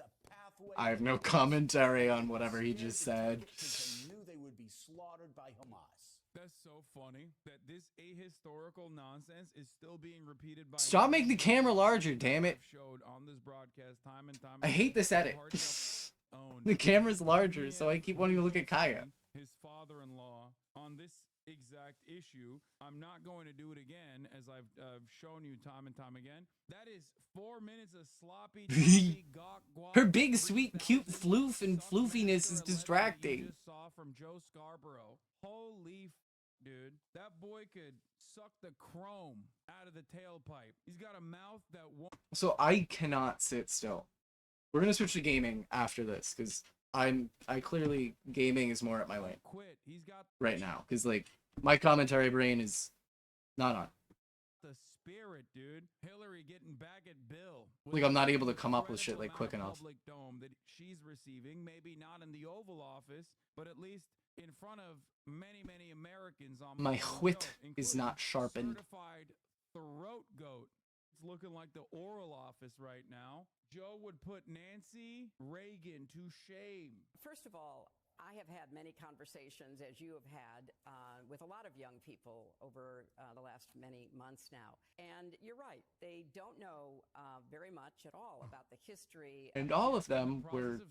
S2: I have no commentary on whatever he just said.
S12: They knew they would be slaughtered by Hamas.
S13: That's so funny that this ahistorical nonsense is still being repeated by...
S2: Stop making the camera larger, damn it.
S13: Showed on this broadcast time and time
S2: I hate this edit. The camera's larger, so I keep wanting to look at Kaya.
S13: His father-in-law on this exact issue. I'm not going to do it again, as I've shown you time and time again. That is 4 minutes of sloppy
S2: Her big, sweet, cute floof and floofiness is distracting.
S13: You just saw from Joe Scarborough. Holy dude, that boy could suck the chrome out of the tailpipe. He's got a mouth that won't...
S2: So I cannot sit still. We're gonna switch to gaming after this, because I clearly gaming is more at my lane right now, because like my commentary brain is not on.
S13: The spirit, dude. Hillary getting back at Bill.
S2: Like, I'm not able to come up with shit like quick enough.
S13: Public dome that she's receiving, maybe not in the Oval Office, but at least in front of many Americans on
S2: My wit
S13: show,
S2: is not sharpened.
S13: Certified throat goat. It's looking like the oral office right now. Joe would put Nancy Reagan to shame.
S16: First of all, I have had many conversations, as you have had, with a lot of young people over the last many months now. And you're right, they don't know very much at all about the history.
S2: And all of them were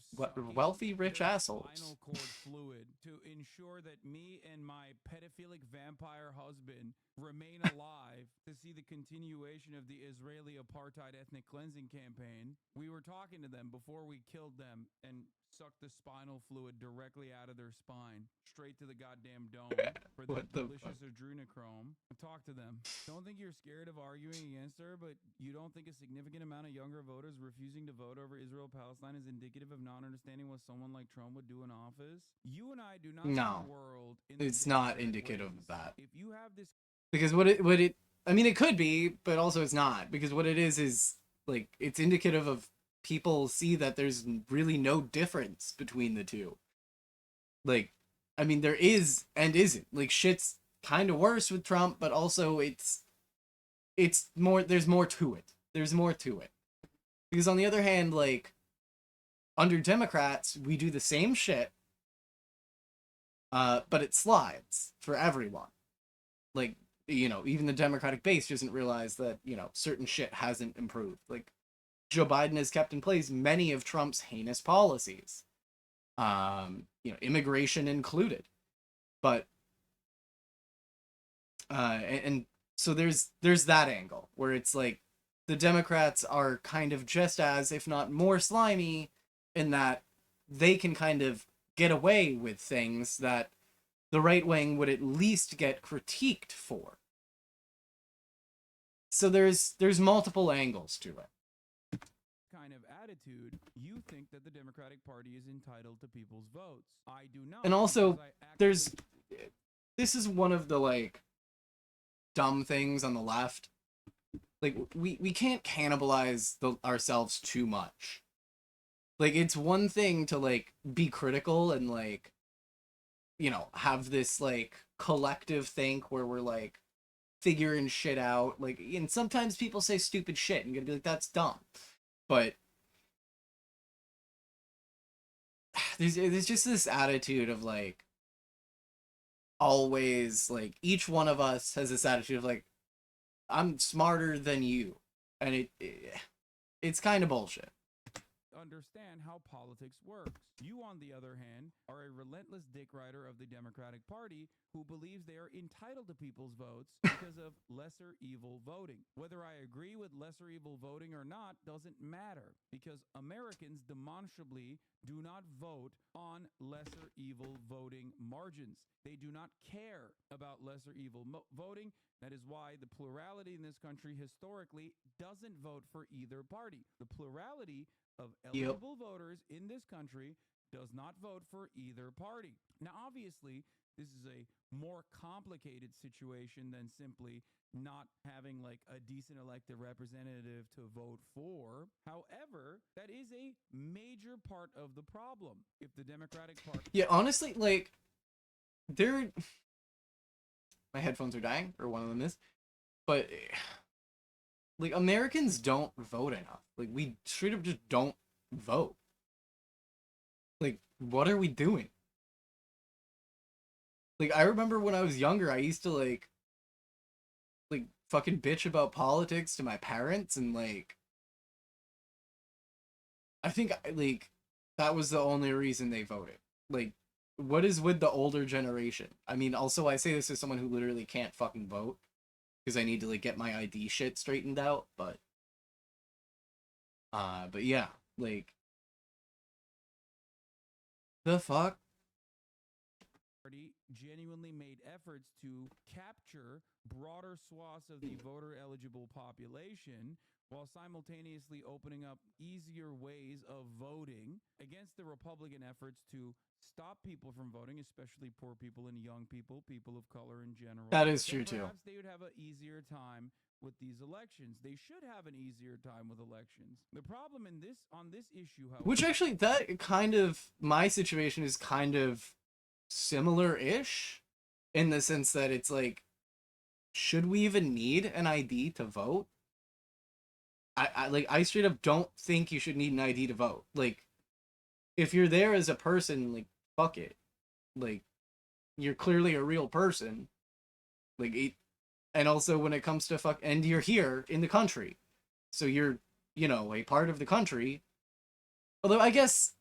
S2: wealthy, rich assholes.
S13: Spinal cord fluid to ensure that me and my pedophilic vampire husband remain alive to see the continuation of the Israeli apartheid ethnic cleansing campaign. We were talking to them before we killed them and sucked the spinal fluid directly out of their spine, straight to the goddamn dome for the delicious adrenochrome. Talk to them. Don't think you're scared of arguing against her, but you don't think a significant amount of younger voters refusing to vote over Israel-Palestine is indicative of not understanding what someone like Trump would do in office? You and I do not see the world in
S2: it's not indicative of that.
S13: If you have this,
S2: because I mean, it could be, but also it's not, because what it is like, it's indicative of people see that there's really no difference between the two. Like, I mean, there is and isn't. Like, shit's kind of worse with Trump, but also it's more, there's more to it. There's more to it. Because on the other hand, like, under Democrats, we do the same shit, but it slides for everyone. Like, you know, even the Democratic base doesn't realize that, you know, certain shit hasn't improved. Like, Joe Biden has kept in place many of Trump's heinous policies, you know, immigration included. But and so there's that angle where it's like the Democrats are kind of just as, if not more, slimy in that they can kind of get away with things that the right wing would at least get critiqued for. So there's multiple angles to it.
S13: Kind of attitude, you think that the Democratic Party is entitled to people's votes. I do not.
S2: And also, this is one of the, like, dumb things on the left. Like, we can't cannibalize ourselves too much. Like, it's one thing to, like, be critical and, like, you know, have this, like, collective think where we're, like, figuring shit out. Like, and sometimes people say stupid shit and you're gonna be like, that's dumb. But there's just this attitude of, like, always, like, each one of us has this attitude of, like, I'm smarter than you. And it's kind of bullshit.
S13: Understand how politics works. You, on the other hand, are a relentless dick rider of the Democratic Party who believes they are entitled to people's votes because of lesser evil voting. Whether I agree with lesser evil voting or not doesn't matter, because Americans demonstrably do not vote on lesser evil voting margins. They do not care about lesser evil voting. That is why the plurality in this country historically doesn't vote for either party. The plurality of eligible voters in this country does not vote for either party. Now, obviously, this is a more complicated situation than simply not having, like, a decent elected representative to vote for. However, that is a major part of the problem. If the Democratic Party...
S2: Yeah, honestly, like, my headphones are dying, or one of them is. But, like, Americans don't vote enough. Like, we straight up just don't vote. Like, what are we doing? Like, I remember when I was younger, I used to, like, fucking bitch about politics to my parents, and, like, I think, like, that was the only reason they voted. Like, what is with the older generation? I mean, also, I say this as someone who literally can't fucking vote, because I need to, like, get my ID shit straightened out, but yeah, like, the fuck?
S13: Party genuinely made efforts to capture broader swaths of the voter-eligible population while simultaneously opening up easier ways of voting against the Republican efforts to stop people from voting, especially poor people and young people, people of color in general.
S2: That is true, too.
S13: Perhaps they would have an easier time with these elections. They should have an easier time with elections. The problem on this issue, however,
S2: which actually, that kind of, my situation is kind of similar-ish, in the sense that it's like, should we even need an ID to vote? I straight up don't think you should need an ID to vote. Like, if you're there as a person, like, fuck it. Like, you're clearly a real person. Like, and also when it comes to and you're here in the country. So you're, you know, a part of the country. Although I guess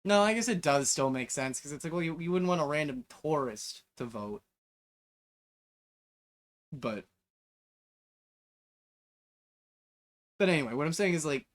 S2: it does still make sense, because it's like, well, you wouldn't want a random tourist to vote. But anyway, what I'm saying is, like,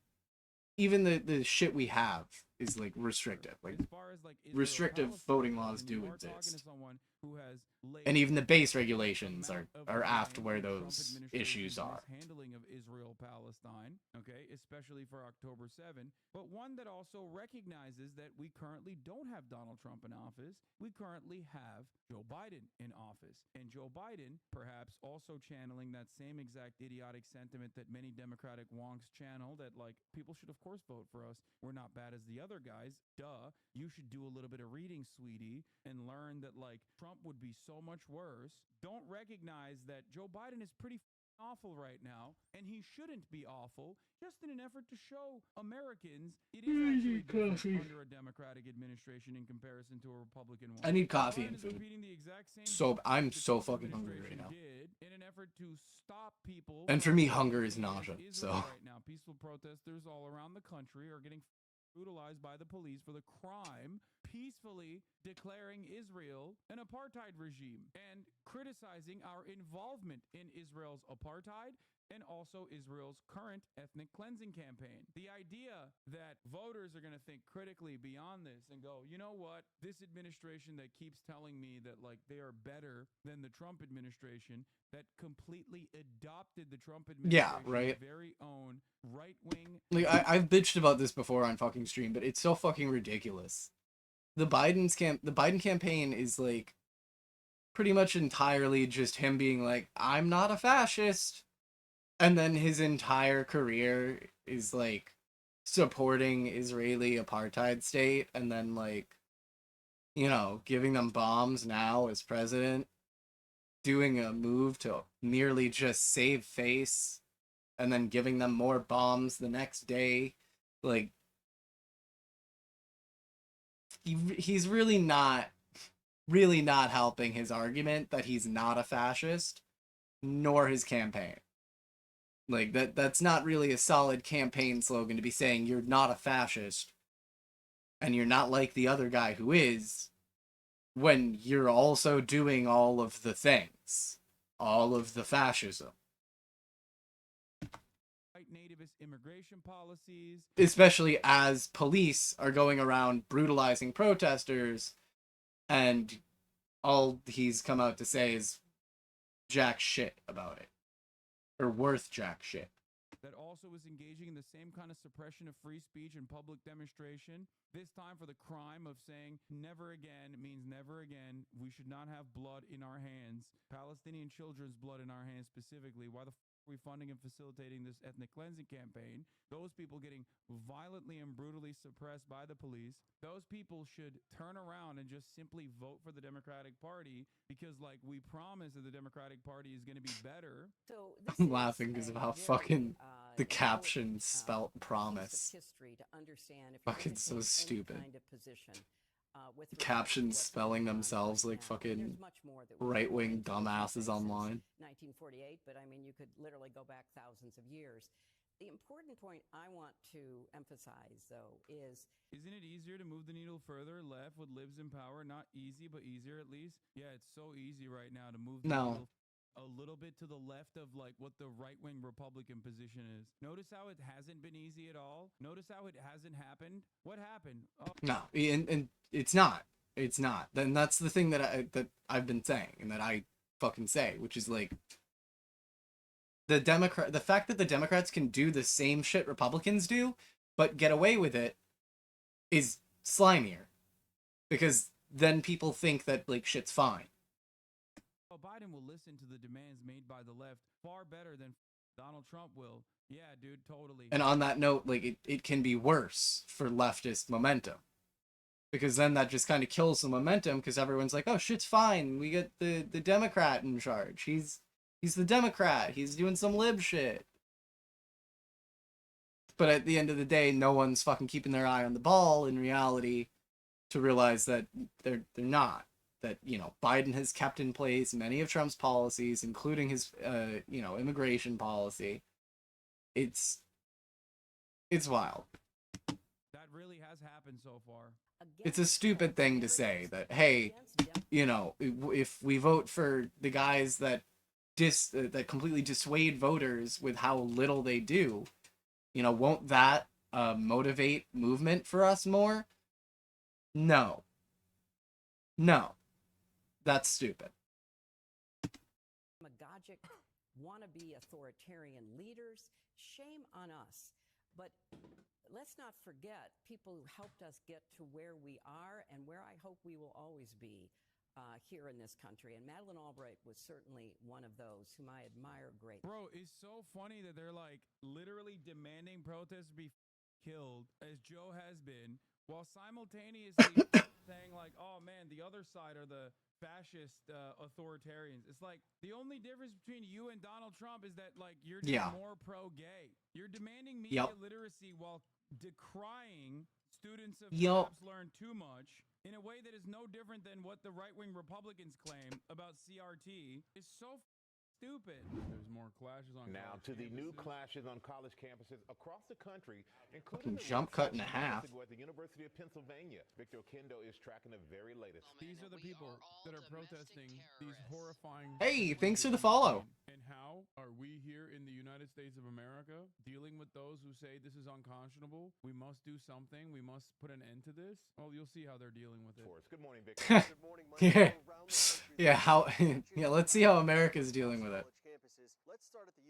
S2: even the shit we have is, like, restrictive. Like,
S13: as far as like
S2: restrictive
S13: Palestine,
S2: voting laws do
S13: you are talking to
S2: exist.
S13: someone who has
S2: And even the base regulations
S13: amount
S2: are
S13: of
S2: aft
S13: blame
S2: where
S13: the Trump
S2: those
S13: administration
S2: issues are.
S13: handling of Israel Palestine, okay, especially for October 7, but one that also recognizes that we currently don't have Donald Trump in office. We currently have Joe Biden in office. And Joe Biden, perhaps also channeling that same exact idiotic sentiment that many Democratic wonks channel, that like people should of course vote for us. We're not bad as the other guys. Duh. You should do a little bit of reading, sweetie, and learn that like Trump would be so much worse. Don't recognize that Joe Biden is pretty awful right now, and he shouldn't be awful, just in an effort to show Americans it is actually different under a Democratic administration in comparison to a Republican one.
S2: I need coffee
S13: Biden
S2: and
S13: is
S2: food.
S13: repeating the exact same
S2: So I'm
S13: the
S2: so
S13: Trump
S2: fucking hungry right
S13: administration
S2: now.
S13: did in an effort to stop people.
S2: And for
S13: from
S2: me, hunger is
S13: protesting
S2: nausea.
S13: against
S2: So
S13: Israel right now, peaceful protesters all around the country are getting brutalized by the police for the crime peacefully declaring Israel an apartheid regime and criticizing our involvement in Israel's apartheid and also Israel's current ethnic cleansing campaign. The idea that voters are going to think critically beyond this and go, you know what, this administration that keeps telling me that like they are better than the Trump administration, that completely adopted the Trump administration,
S2: yeah, right.
S13: very own right-wing.
S2: Like, I've bitched about this before on fucking stream, but it's so fucking ridiculous. The Biden campaign is like pretty much entirely just him being like, I'm not a fascist. And then his entire career is like supporting Israeli apartheid state, and then like, you know, giving them bombs now as president, doing a move to merely just save face, and then giving them more bombs the next day. Like, he's really not helping his argument that he's not a fascist, nor his campaign. Like, that's not really a solid campaign slogan to be saying you're not a fascist and you're not like the other guy who is, when you're also doing all of the things, all of the fascism.
S13: Nativist immigration policies,
S2: especially as police are going around brutalizing protesters, and all he's come out to say is jack shit about it, or worth jack shit.
S13: That also is engaging in the same kind of suppression of free speech and public demonstration, this time for the crime of saying never again means never again. We should not have blood in our hands, Palestinian children's blood in our hands specifically. Why the are we funding and facilitating this ethnic cleansing campaign? Those people getting violently and brutally suppressed by the police. Those people should turn around and just simply vote for the Democratic Party, because like we promised that the Democratic Party is going to be better.
S16: So
S2: I'm laughing because of how fucking the caption spelt promise.
S16: History to understand if
S2: fucking so stupid.
S16: Kind of position,
S2: captions spelling themselves like fucking right-wing dumbasses online.
S16: 1948, but I mean, you could literally go back thousands of years. The important point I want to emphasize, though, is...
S13: Isn't it easier to move the needle further left with libs in power? Not easy, but easier at least. Yeah, it's so easy right now to move the needle a little bit to the left of like what the right-wing Republican position is. Notice how it hasn't been easy at all? Notice how it hasn't happened? What happened? Oh.
S2: No, and it's not. It's not. Then that's the thing that I've been saying, and that I fucking say, which is like the fact that the Democrats can do the same shit Republicans do, but get away with it, is slimier. Because then people think that like shit's fine.
S13: Biden will listen to the demands made by the left far better than Donald Trump will. Yeah, dude, totally.
S2: And on that note, like, it can be worse for leftist momentum. Because then that just kind of kills the momentum, because everyone's like, oh, shit's fine. We get the Democrat in charge. He's the Democrat. He's doing some lib shit. But at the end of the day, no one's fucking keeping their eye on the ball in reality to realize that they're not. That, you know, Biden has kept in place many of Trump's policies, including his, you know, immigration policy. It's wild.
S13: That really has happened so far.
S2: It's a stupid thing to say that, hey, you know, if we vote for the guys that that completely dissuade voters with how little they do, you know, won't that motivate movement for us more? No. That's stupid.
S16: Demagogic, wannabe authoritarian leaders, shame on us. But let's not forget people who helped us get to where we are and where I hope we will always be here in this country. And Madeleine Albright was certainly one of those whom I admire greatly.
S13: Bro, it's so funny that they're like literally demanding protests be killed, as Joe has been, while simultaneously saying like, oh man, the other side are the fascist authoritarians. It's like the only difference between you and Donald Trump is that like you're just more pro-gay. You're demanding media literacy while decrying students of perhaps learn too much in a way that is no different than what the right-wing Republicans claim about CRT. Is so stupid. There's more clashes on
S17: now to the new clashes on college campuses across the country,
S2: Fucking
S17: including
S2: jump cut in half.
S17: at the University of Pennsylvania. Victor Okendo is tracking the very latest.
S13: These are the people that are protesting these horrifying.
S2: Hey, thanks for the follow.
S13: And how are we here in the United States of America dealing with those who say this is unconscionable? We must do something. We must put an end to this. Well, you'll see how they're dealing with it.
S17: Good morning, Victor. Good morning,
S2: Yeah, how yeah, let's see how America's dealing with it.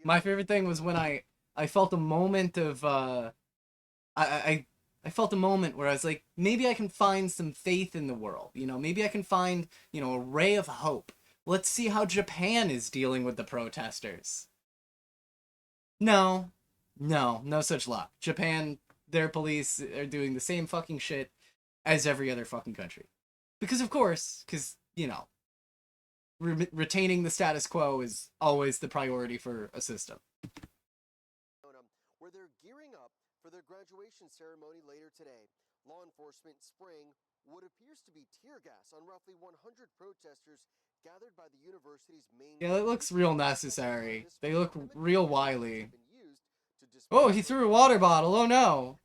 S2: My favorite thing was when I felt a moment of I felt a moment where I was like, maybe I can find some faith in the world, you know, maybe I can find, you know, a ray of hope. Let's see how Japan is dealing with the protesters. No such luck. Japan, their police are doing the same fucking shit as every other fucking country. Because of course, you know, retaining the status quo is always the priority for a system.
S18: Where they're gearing up for their graduation ceremony later today. Law enforcement spraying what appears to be tear gas on roughly 100 protesters gathered by the university's main...
S2: Yeah, it looks real necessary. They look real wily. Oh, he threw a water bottle. Oh no.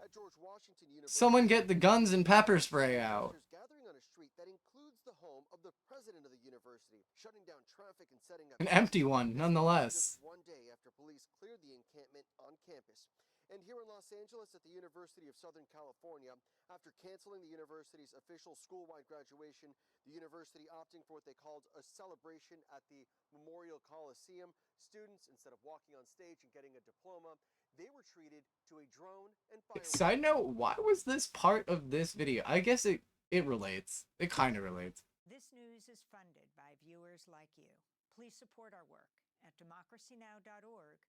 S2: Someone get the guns and pepper spray out.
S18: Gathering on a street that includes the home of the president of the university, shutting down traffic and setting up...
S2: An empty one, nonetheless.
S18: Just one day after police cleared the encampment on campus. And here in Los Angeles at the University of Southern California, after canceling the university's official school-wide graduation, the university opting for what they called a celebration at the Memorial Coliseum, students, instead of walking on stage and getting a diploma, they were treated to a drone and fireworks.
S2: Side note, why was this part of this video? I guess it relates. It kind of relates.
S4: This news is funded by viewers like you. Please support our work at democracynow.org.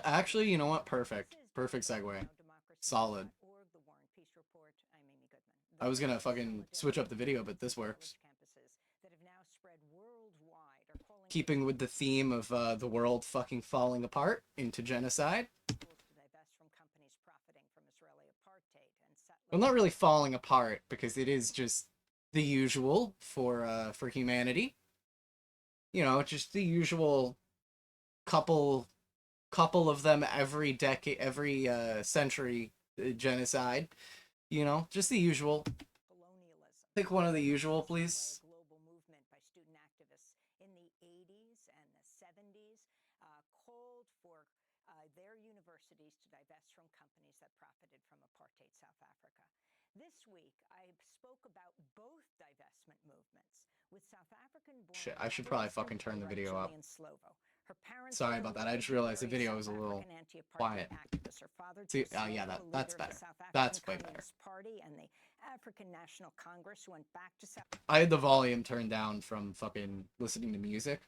S2: Actually, you know what? Perfect segue. Solid. I was gonna fucking switch up the video, but this works. Keeping with the theme of the world fucking falling apart into genocide. Well, not really falling apart, because it is just the usual for humanity. You know, just the usual couple of them every decade, every century genocide. You know, just the usual. Pick one of the usual, please.
S4: Global movement by student activists in the 80s and the 70s called for their universities to divest from companies that profited from apartheid South Africa. This week, I spoke about both divestment movements with South African-born...
S2: Shit, I should probably fucking turn the video up. Sorry about that. I just realized the video was a little quiet. See, oh yeah, that's better. That's way better. I had the volume turned down from fucking listening to music.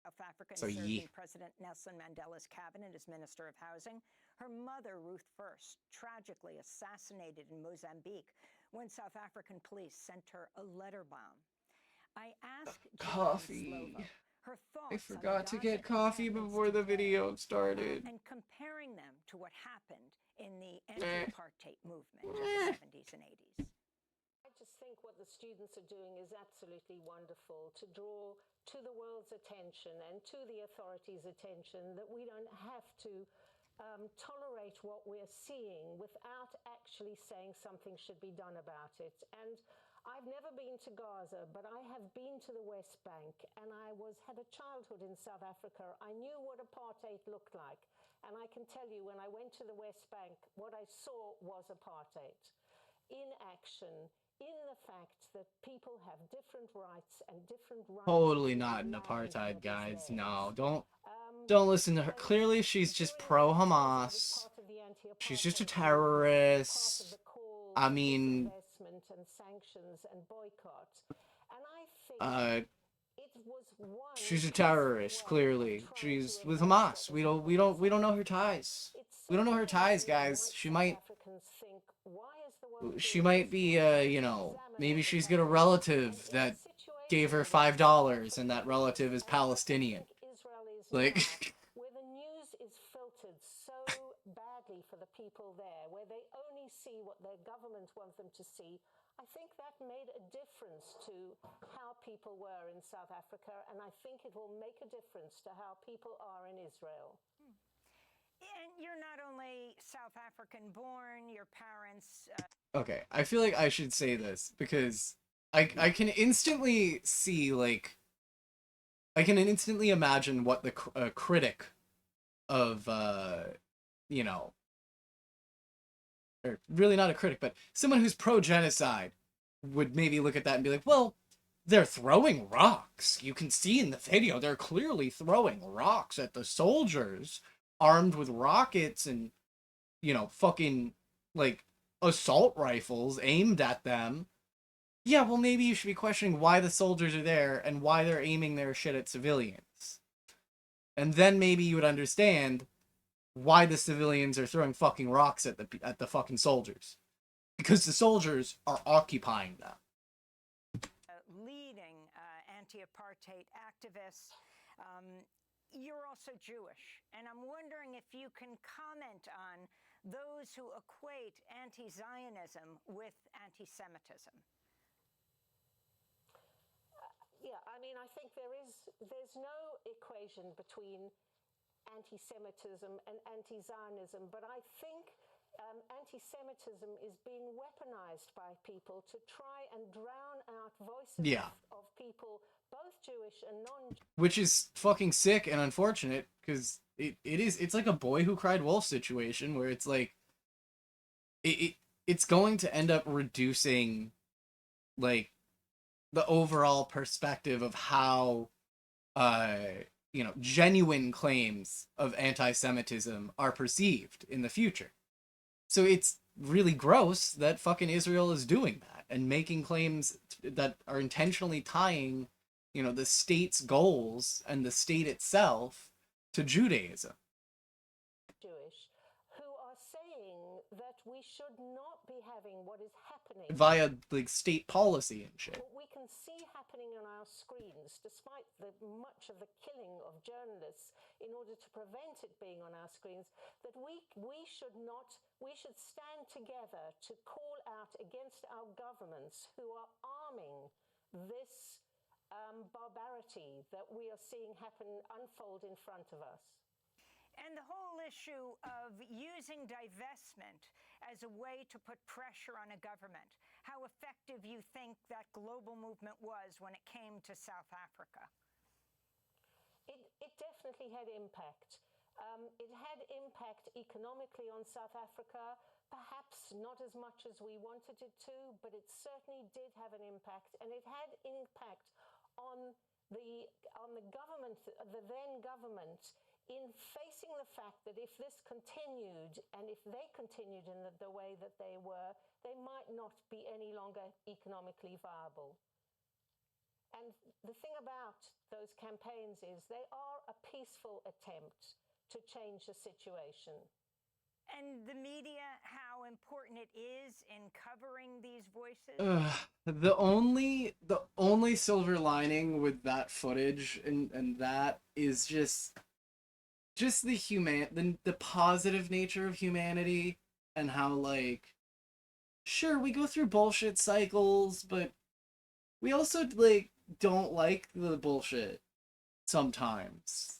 S4: South Africa
S2: So
S4: served
S2: ye.
S4: in President Nelson Mandela's cabinet as Minister of Housing. Her mother, Ruth First, tragically assassinated in Mozambique when South African police sent her a letter bomb. I asked
S2: Coffee.
S4: her thoughts
S2: I forgot to
S4: on the
S2: get
S4: Gaza
S2: coffee
S4: encampments
S2: before the
S4: today,
S2: video started.
S4: and comparing them to what happened in the anti-apartheid movement of the 70s and 80s.
S19: I just think what the students are doing is absolutely wonderful, to draw to the world's attention and to the authorities' attention that we don't have to tolerate what we're seeing without actually saying something should be done about it. And I've never been to Gaza, but I have been to the West Bank, and I had a childhood in South Africa. I knew what apartheid looked like. And I can tell you, when I went to the West Bank, what I saw was apartheid in action, in the fact that people have different rights and different rights.
S2: Totally not an apartheid, guys. No, don't listen to her. Clearly, she's just pro-Hamas. She's just a terrorist. I mean,
S19: and sanctions and boycott. And I think
S2: she's a terrorist. Clearly, she's with Hamas. We don't know her ties. We don't know her ties, guys. She might be, you know, maybe she's got a relative that gave her $5 and that relative is Palestinian. Like,
S19: where the news is filtered so badly for the people there, where they only see what their government wants them to see, I think that made a difference to how people were in South Africa, and I think it will make a difference to how people are in Israel.
S4: And you're not only South African born, your parents...
S2: okay, I feel like I should say this, because I can instantly see, like, I can instantly imagine what the critic of, you know, or really not a critic, but someone who's pro-genocide would maybe look at that and be like, well, they're throwing rocks. You can see in the video, they're clearly throwing rocks at the soldiers, armed with rockets and, you know, fucking, like, assault rifles aimed at them. Yeah, well, maybe you should be questioning why the soldiers are there and why they're aiming their shit at civilians. And then maybe you would understand why the civilians are throwing fucking rocks at the fucking soldiers. Because the soldiers are occupying them.
S4: Leading anti-apartheid activists. You're also Jewish, and I'm wondering if you can comment on those who equate anti-Zionism with anti-Semitism.
S19: Yeah, I mean, I think there's no equation between anti-Semitism and anti-Zionism, but I think anti-Semitism is being weaponized by people to try and drown out voices of people, both Jewish and non-Jewish.
S2: Which is fucking sick and unfortunate, because it's like a boy who cried wolf situation, where it's like, it's going to end up reducing, like, the overall perspective of how, you know, genuine claims of anti-Semitism are perceived in the future. So it's really gross that fucking Israel is doing that and making claims that are intentionally tying, you know, the state's goals and the state itself to Judaism.
S19: Jewish, who are saying that we should not be having what is happening
S2: Via, like, state policy and shit.
S19: What we can see happening on our screens, despite much of the killing of journalists in order to prevent it being on our screens, that we should stand together to call out against our governments who are arming this barbarity that we are seeing unfold in front of us.
S4: And the whole issue of using divestment as a way to put pressure on a government, how effective you think that global movement was when it came to South Africa?
S19: It definitely had impact. It had impact economically on South Africa, perhaps not as much as we wanted it to, but it certainly did have an impact, and it had impact on the government, the then government, in facing the fact that if this continued, and if they continued in the way that they were, they might not be any longer economically viable. And the thing about those campaigns is they are a peaceful attempt to change the situation.
S4: And the media, how important it is in covering these voices?
S2: The only silver lining with that footage and that is just the positive nature of humanity, and how, like, sure, we go through bullshit cycles, but we also, like, don't like the bullshit sometimes.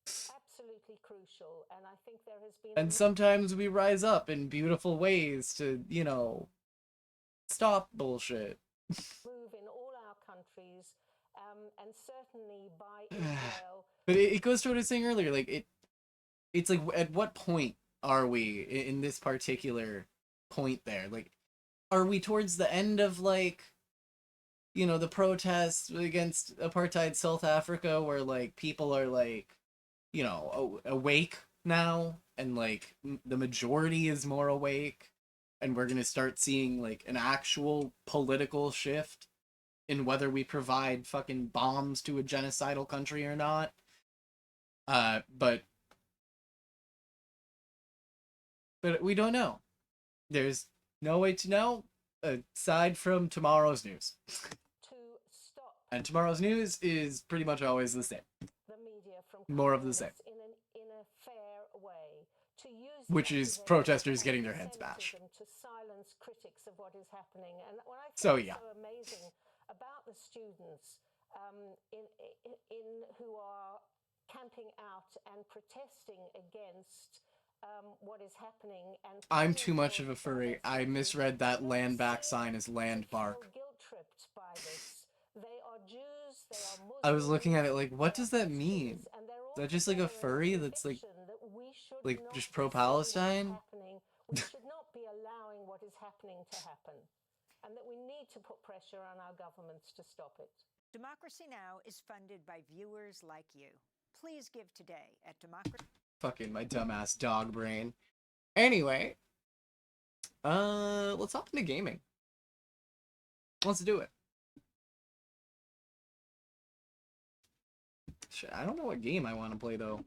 S19: Absolutely crucial, and I think there has been...
S2: And sometimes we rise up in beautiful ways to, you know, stop bullshit.
S19: ...move in all our countries, and certainly by Israel.
S2: But it goes to what I was saying earlier, like, it's like, at what point are we in this particular point there? Like, are we towards the end of, like, you know, the protests against apartheid South Africa, where, like, people are, like, you know, awake now, and, like, the majority is more awake, and we're gonna start seeing, like, an actual political shift in whether we provide fucking bombs to a genocidal country or not? But we don't know. There's no way to know aside from tomorrow's news.
S19: To stop.
S2: And tomorrow's news is pretty much always the same.
S19: The media from
S2: more of the same.
S19: In a fair way, to use
S2: which is protesters getting their heads bashed.
S19: To silence critics of what is happening. And what I
S2: so
S19: find
S2: yeah.
S19: so amazing about the students who are camping out and protesting against what is happening. And
S2: I'm too much of a furry. I misread that land back sign as landmark.
S19: Guilt-tripped by this. They are Jews, they are Muslims.
S2: I was looking at it like, what does that mean? Is that just like a furry that's like just pro-Palestine?
S19: We should not be allowing what is happening to happen, and that we need to put pressure on our governments to stop it.
S4: Democracy Now! Is funded by viewers like you. Please give today at Democracy...
S2: Fucking my dumbass dog brain. Anyway, let's hop into gaming. Let's do it. Shit, I don't know what game I want to play though.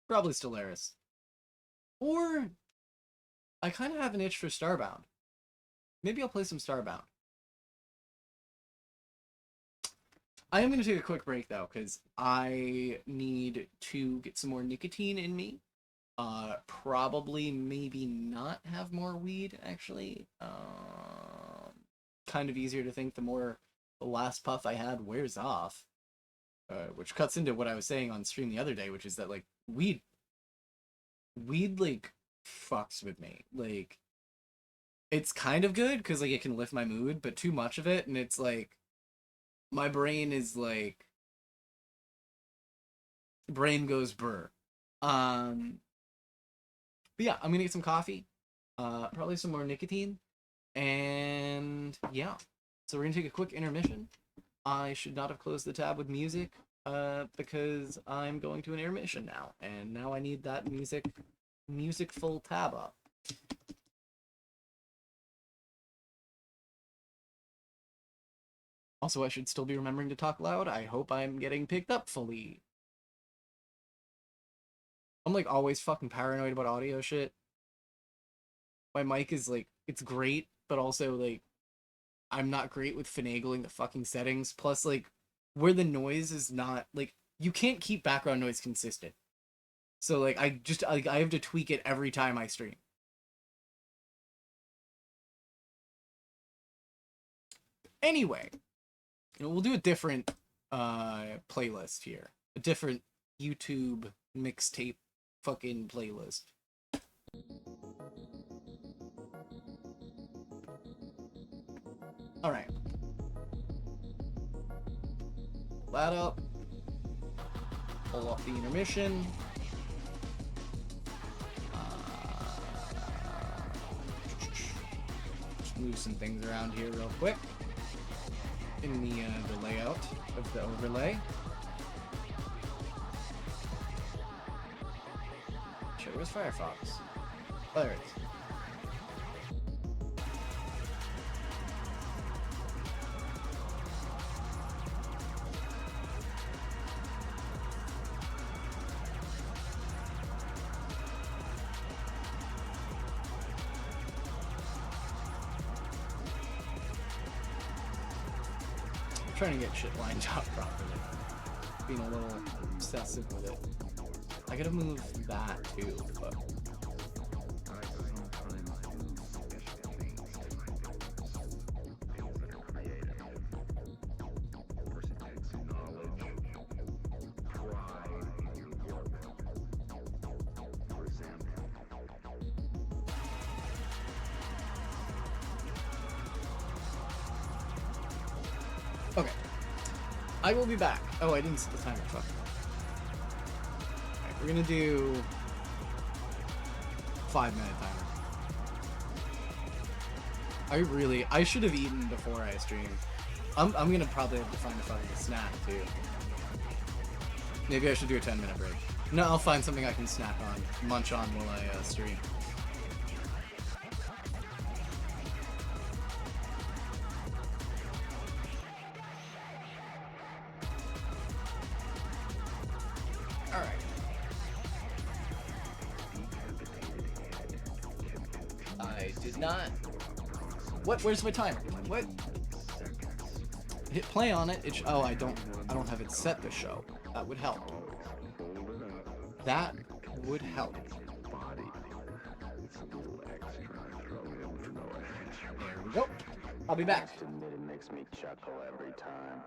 S2: Probably Stellaris. Or I kind of have an itch for Starbound. Maybe I'll play some Starbound. I am going to take a quick break though, because I need to get some more nicotine in me. Probably maybe not have more weed, actually. Kind of easier to think the more the last puff I had wears off. Which cuts into what I was saying on stream the other day, which is that, like, weed, like, fucks with me. Like, it's kind of good, because, like, it can lift my mood, but too much of it, and it's, like, my brain is, like, brain goes brr. But yeah, I'm gonna get some coffee, probably some more nicotine, and yeah. So we're gonna take a quick intermission. I should not have closed the tab with music, because I'm going to an intermission now, and now I need that musicful tab up. Also, I should still be remembering to talk loud. I hope I'm getting picked up fully. I'm, like, always fucking paranoid about audio shit. My mic is, like, it's great, but also, like, I'm not great with finagling the fucking settings. Plus, like, where the noise is not, like, you can't keep background noise consistent. So, like, I have to tweak it every time I stream. Anyway, you know, we'll do a different playlist here. A different YouTube mixtape fucking playlist. Alright. That up. Pull off the intermission. Just move some things around here real quick. In the layout of the overlay. Shit, where's Firefox? There it is. I'm trying to get shit lined up properly. Being a little obsessive with it. I gotta move that too, but... Okay. I will be back. Oh, I didn't set the timer. Fuck. Alright, we're gonna do 5-minute timer. I should have eaten before I streamed. I'm gonna probably have to find a fucking snack too. Maybe I should do a 10-minute break. No, I'll find something I can snack on, munch on while I stream. Not. What? Where's my timer? What? Hit play on it. Oh, I don't have it set to show. That would help. That would help. There we go. I'll be back.
S20: It makes me chuckle every time.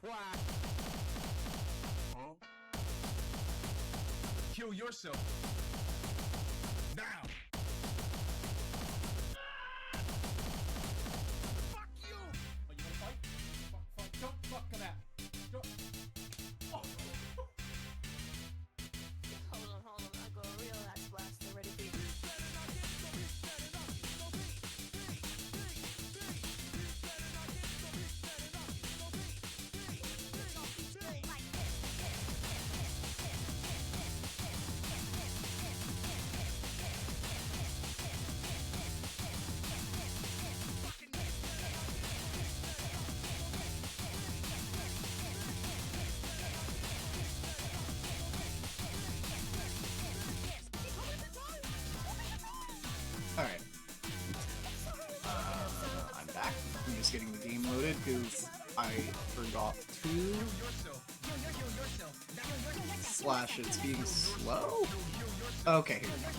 S1: Huh? Kill yourself. Now.
S13: Fuck you! Oh, you wanna fight? Fuck. Don't fuck come out. Don't. Oh.
S6: Hold on. I got a real ass blaster ready for you.
S2: Alright. I'm back. I'm just getting the game loaded because I forgot to... Slash it's being slow? Okay, here we go.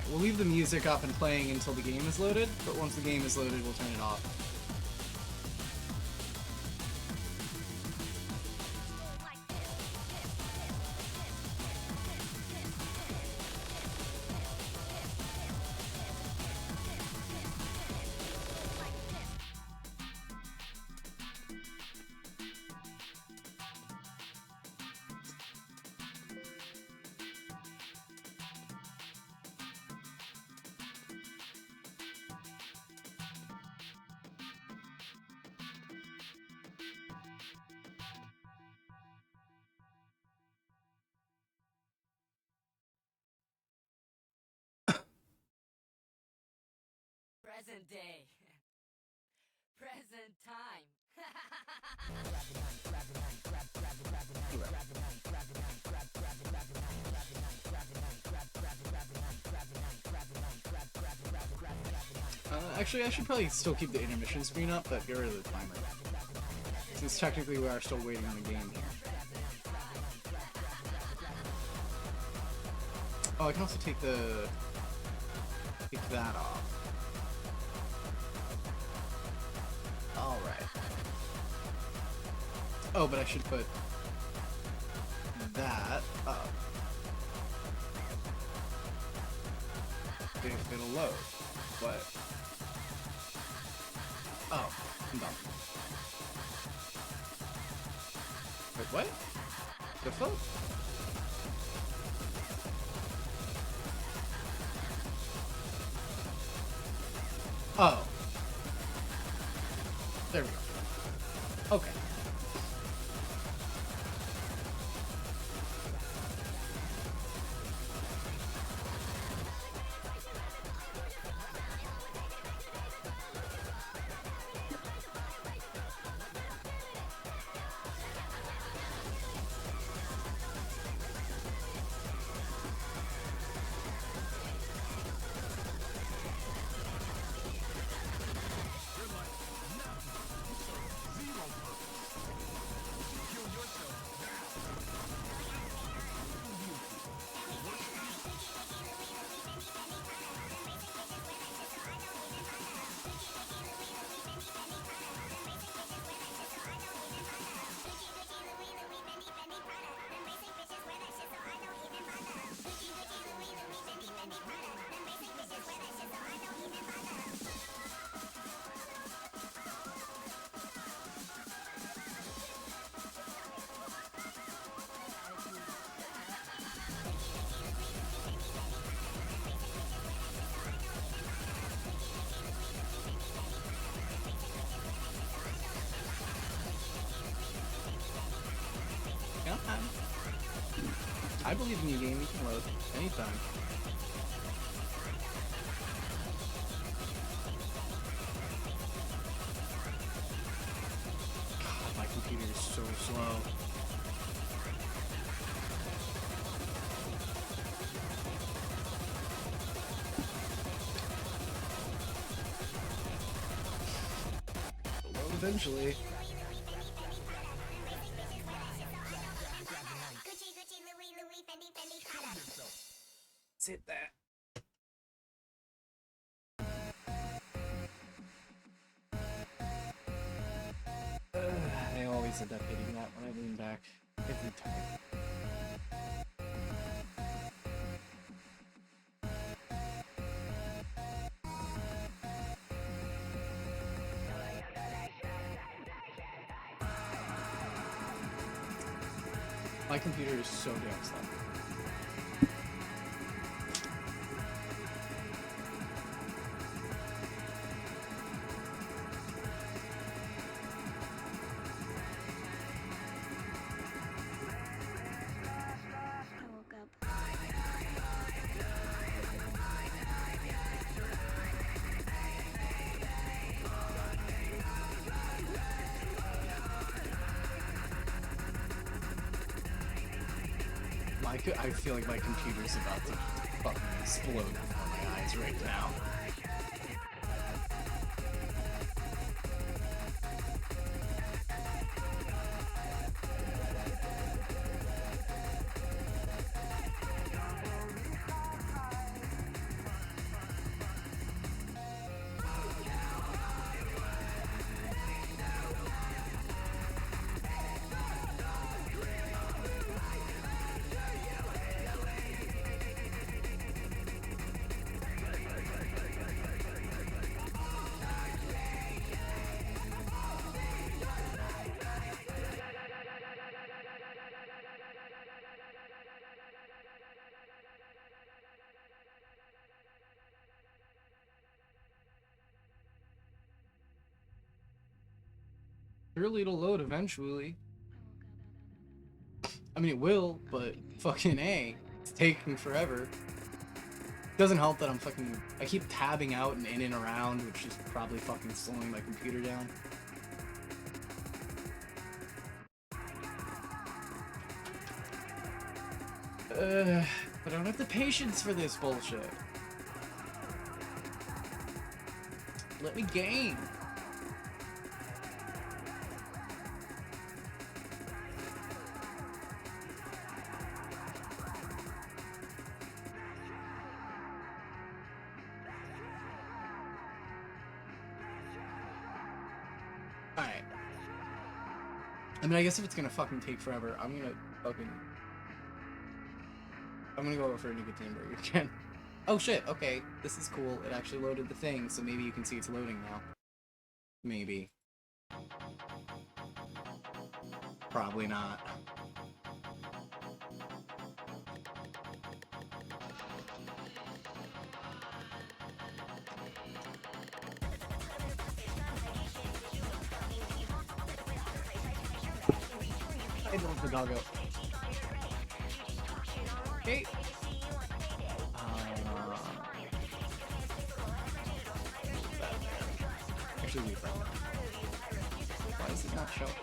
S2: We'll leave the music up and playing until the game is loaded, but once the game is loaded, we'll turn it off.
S21: Present day. Present time.
S2: Actually, I should probably still keep the intermission screen up, but get rid of the timer. Since technically we are still waiting on the game here. Oh, I can also take that off. Alright. Oh, but I should put that up. If it'll load. But... Oh, I'm done. Wait, what? The fuck? Oh. There we go. Okay. I believe in you, game. You can load anytime. God, my computer is so slow. It'll load eventually. Let's hit that. I always end up hitting that when I lean back. Every time. My computer is so damn slow. I feel like my computer's about to fucking explode before my eyes right now. Surely it'll load eventually. I mean, it will, but fucking A, it's taking forever. Doesn't help that I keep tabbing out and in and around, which is probably fucking slowing my computer down. I don't have the patience for this bullshit. Let me game. Alright. I mean, I guess if it's gonna fucking take forever, I'm gonna go over for a nicotine break again. Oh shit, okay. This is cool. It actually loaded the thing, so maybe you can see it's loading now. Maybe. Probably not. I don't want the doggo. Okay. Actually, leave that. Why is it not showing?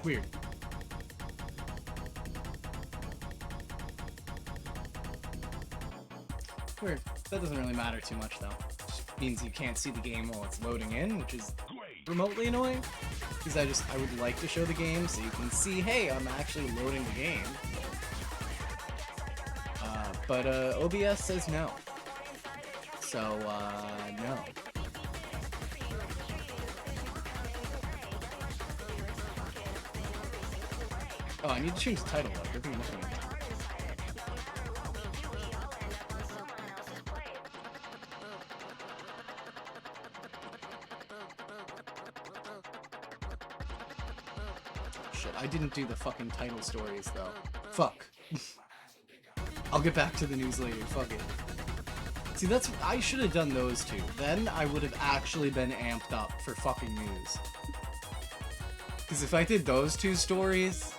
S2: Weird. Weird. That doesn't really matter too much, though. Just means you can't see the game while it's loading in, which is remotely annoying. Because I would like to show the game so you can see, hey, I'm actually loading the game. But OBS says no. So, no. Oh, I need to change the title though. They're missing it. Shit, I didn't do the fucking title stories though. Fuck. I'll get back to the news later. Fuck it. See, I should have done those two. Then I would have actually been amped up for fucking news. Because if I did those two stories,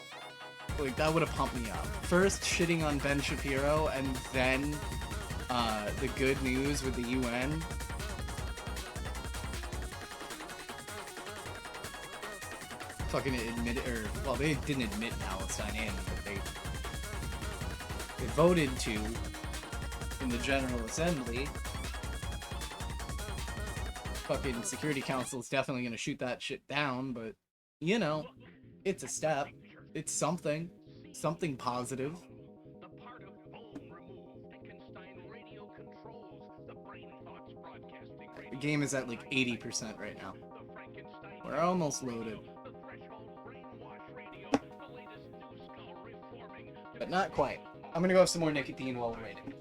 S2: like, that would have pumped me up. First, shitting on Ben Shapiro, and then the good news with the UN. fucking admitted, or, well, they didn't admit Palestine in, but they voted to in the General Assembly. Fucking Security Council is definitely gonna shoot that shit down, but, you know, it's a step. It's something. Something positive. The game is at like 80% right now. We're almost loaded. But not quite. I'm gonna go have some more nicotine while we're waiting.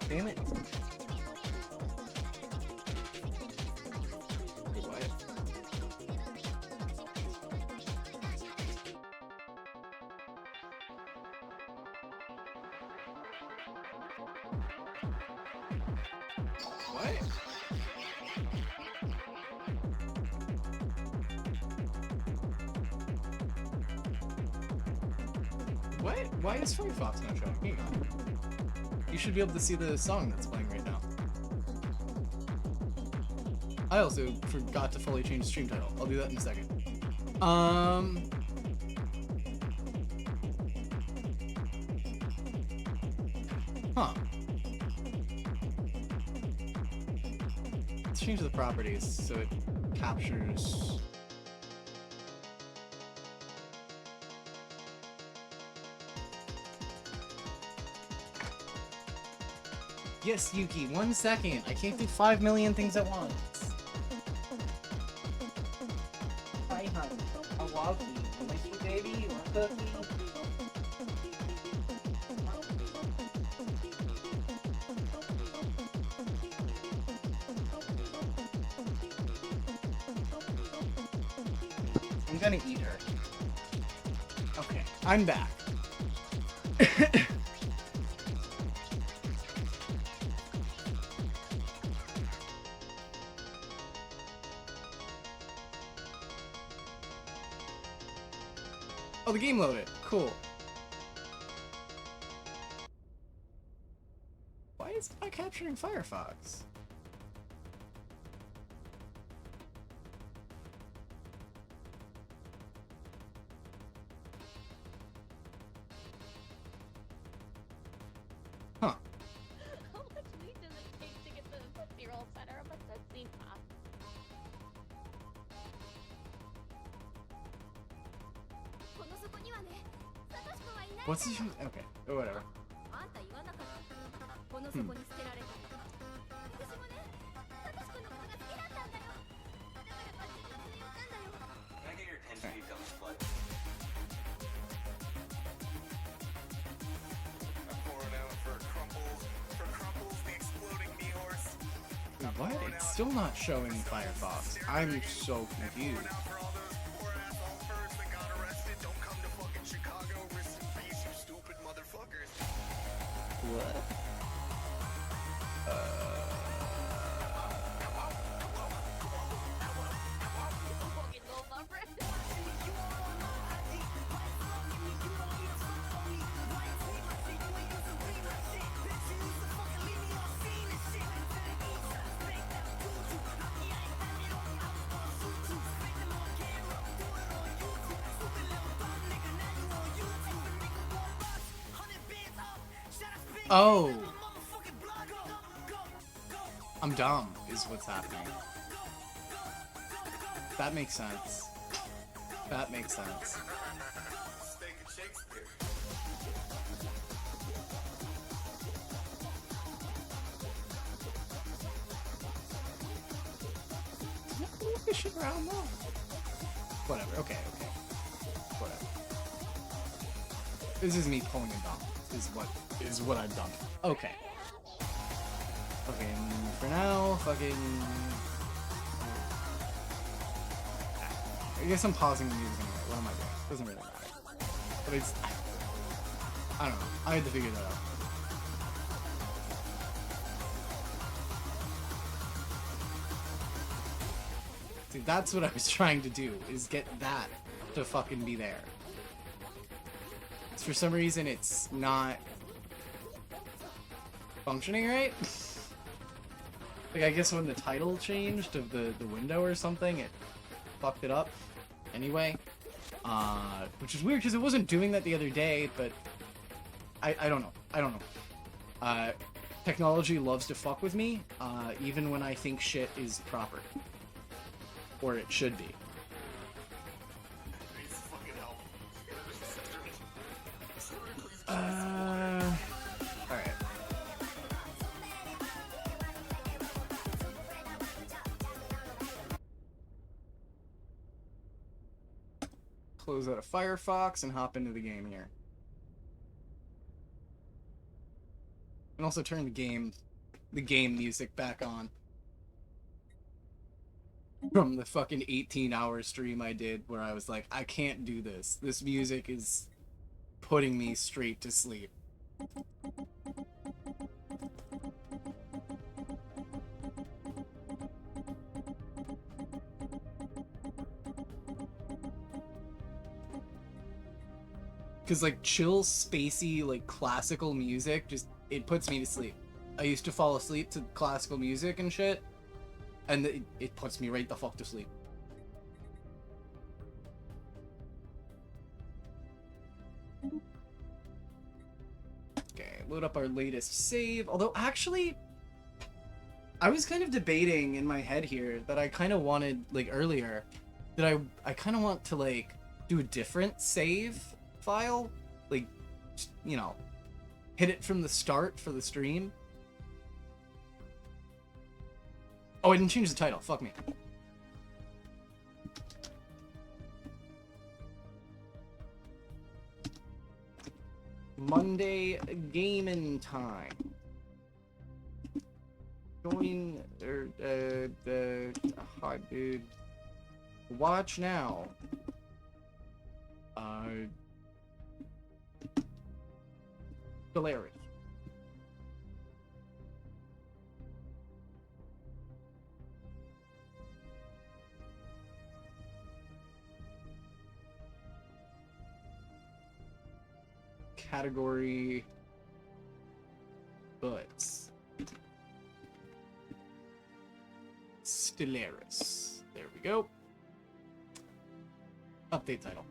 S2: Damn it. What? Why is Firefox not showing? Hang on. You should be able to see the song that's playing right now. I also forgot to fully change the stream title. I'll do that in a second. Huh. Let's change the properties so it captures... Yes, Yuki, 1 second. I can't do 5 million things at once. Hi, honey. I love you. You like you, baby? You want a cookie? I'm gonna eat her. Okay, I'm back. Oh, the game loaded. Cool. Why is it not capturing Firefox? Huh.
S3: How much weed does it take to get the 50-year-old center of a Tootsie Pop?
S2: What's this? Okay, or whatever.
S22: Can I get your 10 feet down the flood? I'm pouring out for Crumples, the exploding Mihorse.
S2: What? It's still not showing Firefox. I'm so confused. What? Oh. I'm dumb, is what's happening. That makes sense. That makes sense. Move this shit around though. Whatever. Okay. Whatever. This is me pulling a dump. Is what I've done. Okay. Okay. For now, fucking. I guess I'm pausing the music anyway. What am I doing? Doesn't really matter. But it's. I don't know. I had to figure that out. See, that's what I was trying to do, is get that to fucking be there. For some reason, it's not functioning right. Like, I guess when the title changed of the window or something, it fucked it up. Anyway, which is weird because it wasn't doing that the other day, but I don't know. Technology loves to fuck with me, even when I think shit is proper. Or it should be. Alright. Close out of Firefox and hop into the game here. And also turn the game music back on. From the fucking 18-hour stream I did where I was like, I can't do this. This music is putting me straight to sleep. Because, like, chill, spacey, like, classical music, just, it puts me to sleep. I used to fall asleep to classical music and shit, and it puts me right the fuck to sleep. Okay, load up our latest save. Although, actually, I was kind of debating in my head here that I kind of wanted, like, earlier, that I kind of want to, like, do a different save file. Like, just, you know, hit it from the start for the stream. Oh, I didn't change the title. Fuck me. Monday gaming time. Join the hot dude. Watch now. Hilarious. Category butts. Stellaris. There we go. Update title.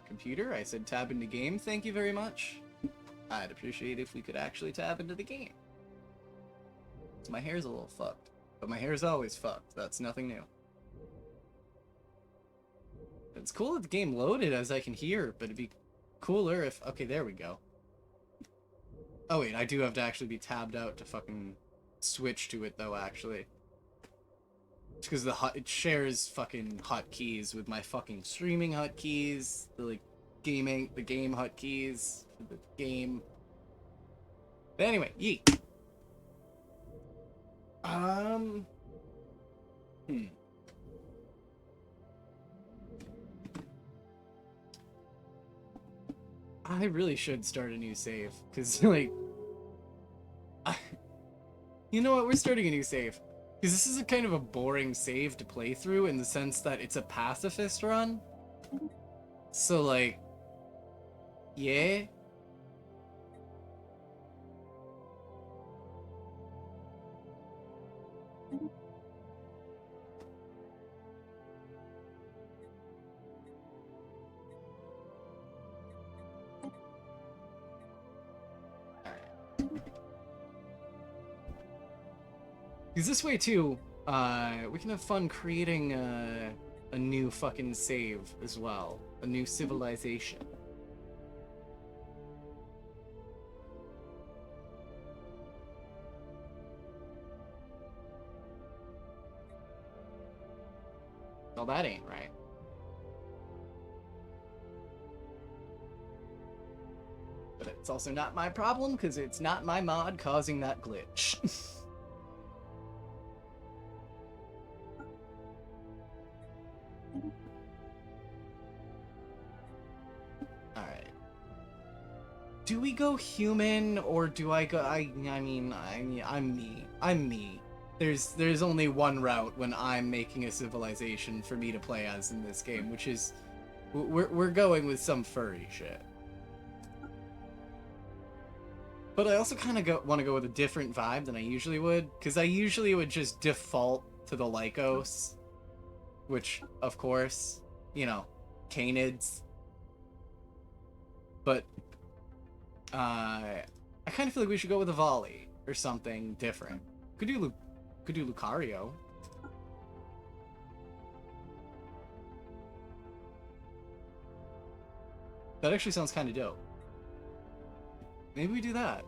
S2: Computer, I said tab into game, thank you very much. I'd appreciate if we could actually tab into the game. My hair's a little fucked. But my hair's always fucked. That's nothing new. It's cool that the game loaded as I can hear, but it'd be cooler if... Okay, there we go. Oh wait, I do have to actually be tabbed out to fucking switch to it though, actually. It's because it shares fucking hotkeys with my fucking streaming hotkeys, the game hotkeys, the game. But anyway, yeet. I really should start a new save, because, like... You know what, we're starting a new save. Because this is a kind of a boring save to play through in the sense that it's a pacifist run. So, like... Yeah? Because this way too, we can have fun creating a new fucking save as well, a new civilization. Well, that ain't right. But it's also not my problem, because it's not my mod causing that glitch. Alright. Do we go human, or do I go... I'm me. I'm me. There's only one route when I'm making a civilization for me to play as in this game, which is... We're going with some furry shit. But I also kind of want to go with a different vibe than I usually would, because I usually would just default to the Lycos, which, of course, you know, Canids. But I kind of feel like we should go with a volley or something different. Could do Lucario. That actually sounds kind of dope. Maybe we do that.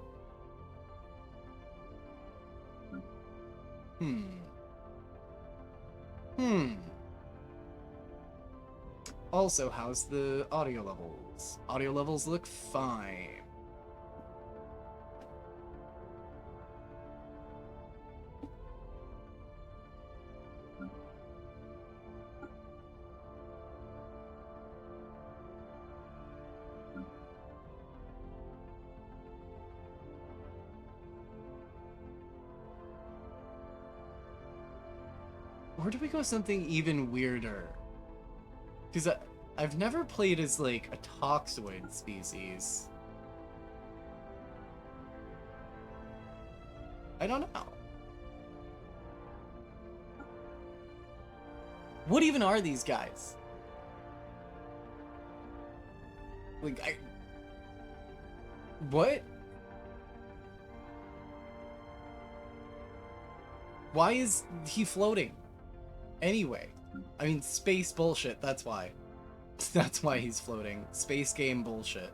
S2: Also, how's the audio levels? Audio levels look fine. Or do we go something even weirder? Because I've never played as, like, a toxoid species. I don't know. What even are these guys? Like, what? Why is he floating? Anyway, I mean, space bullshit, that's why. That's why he's floating. Space game bullshit.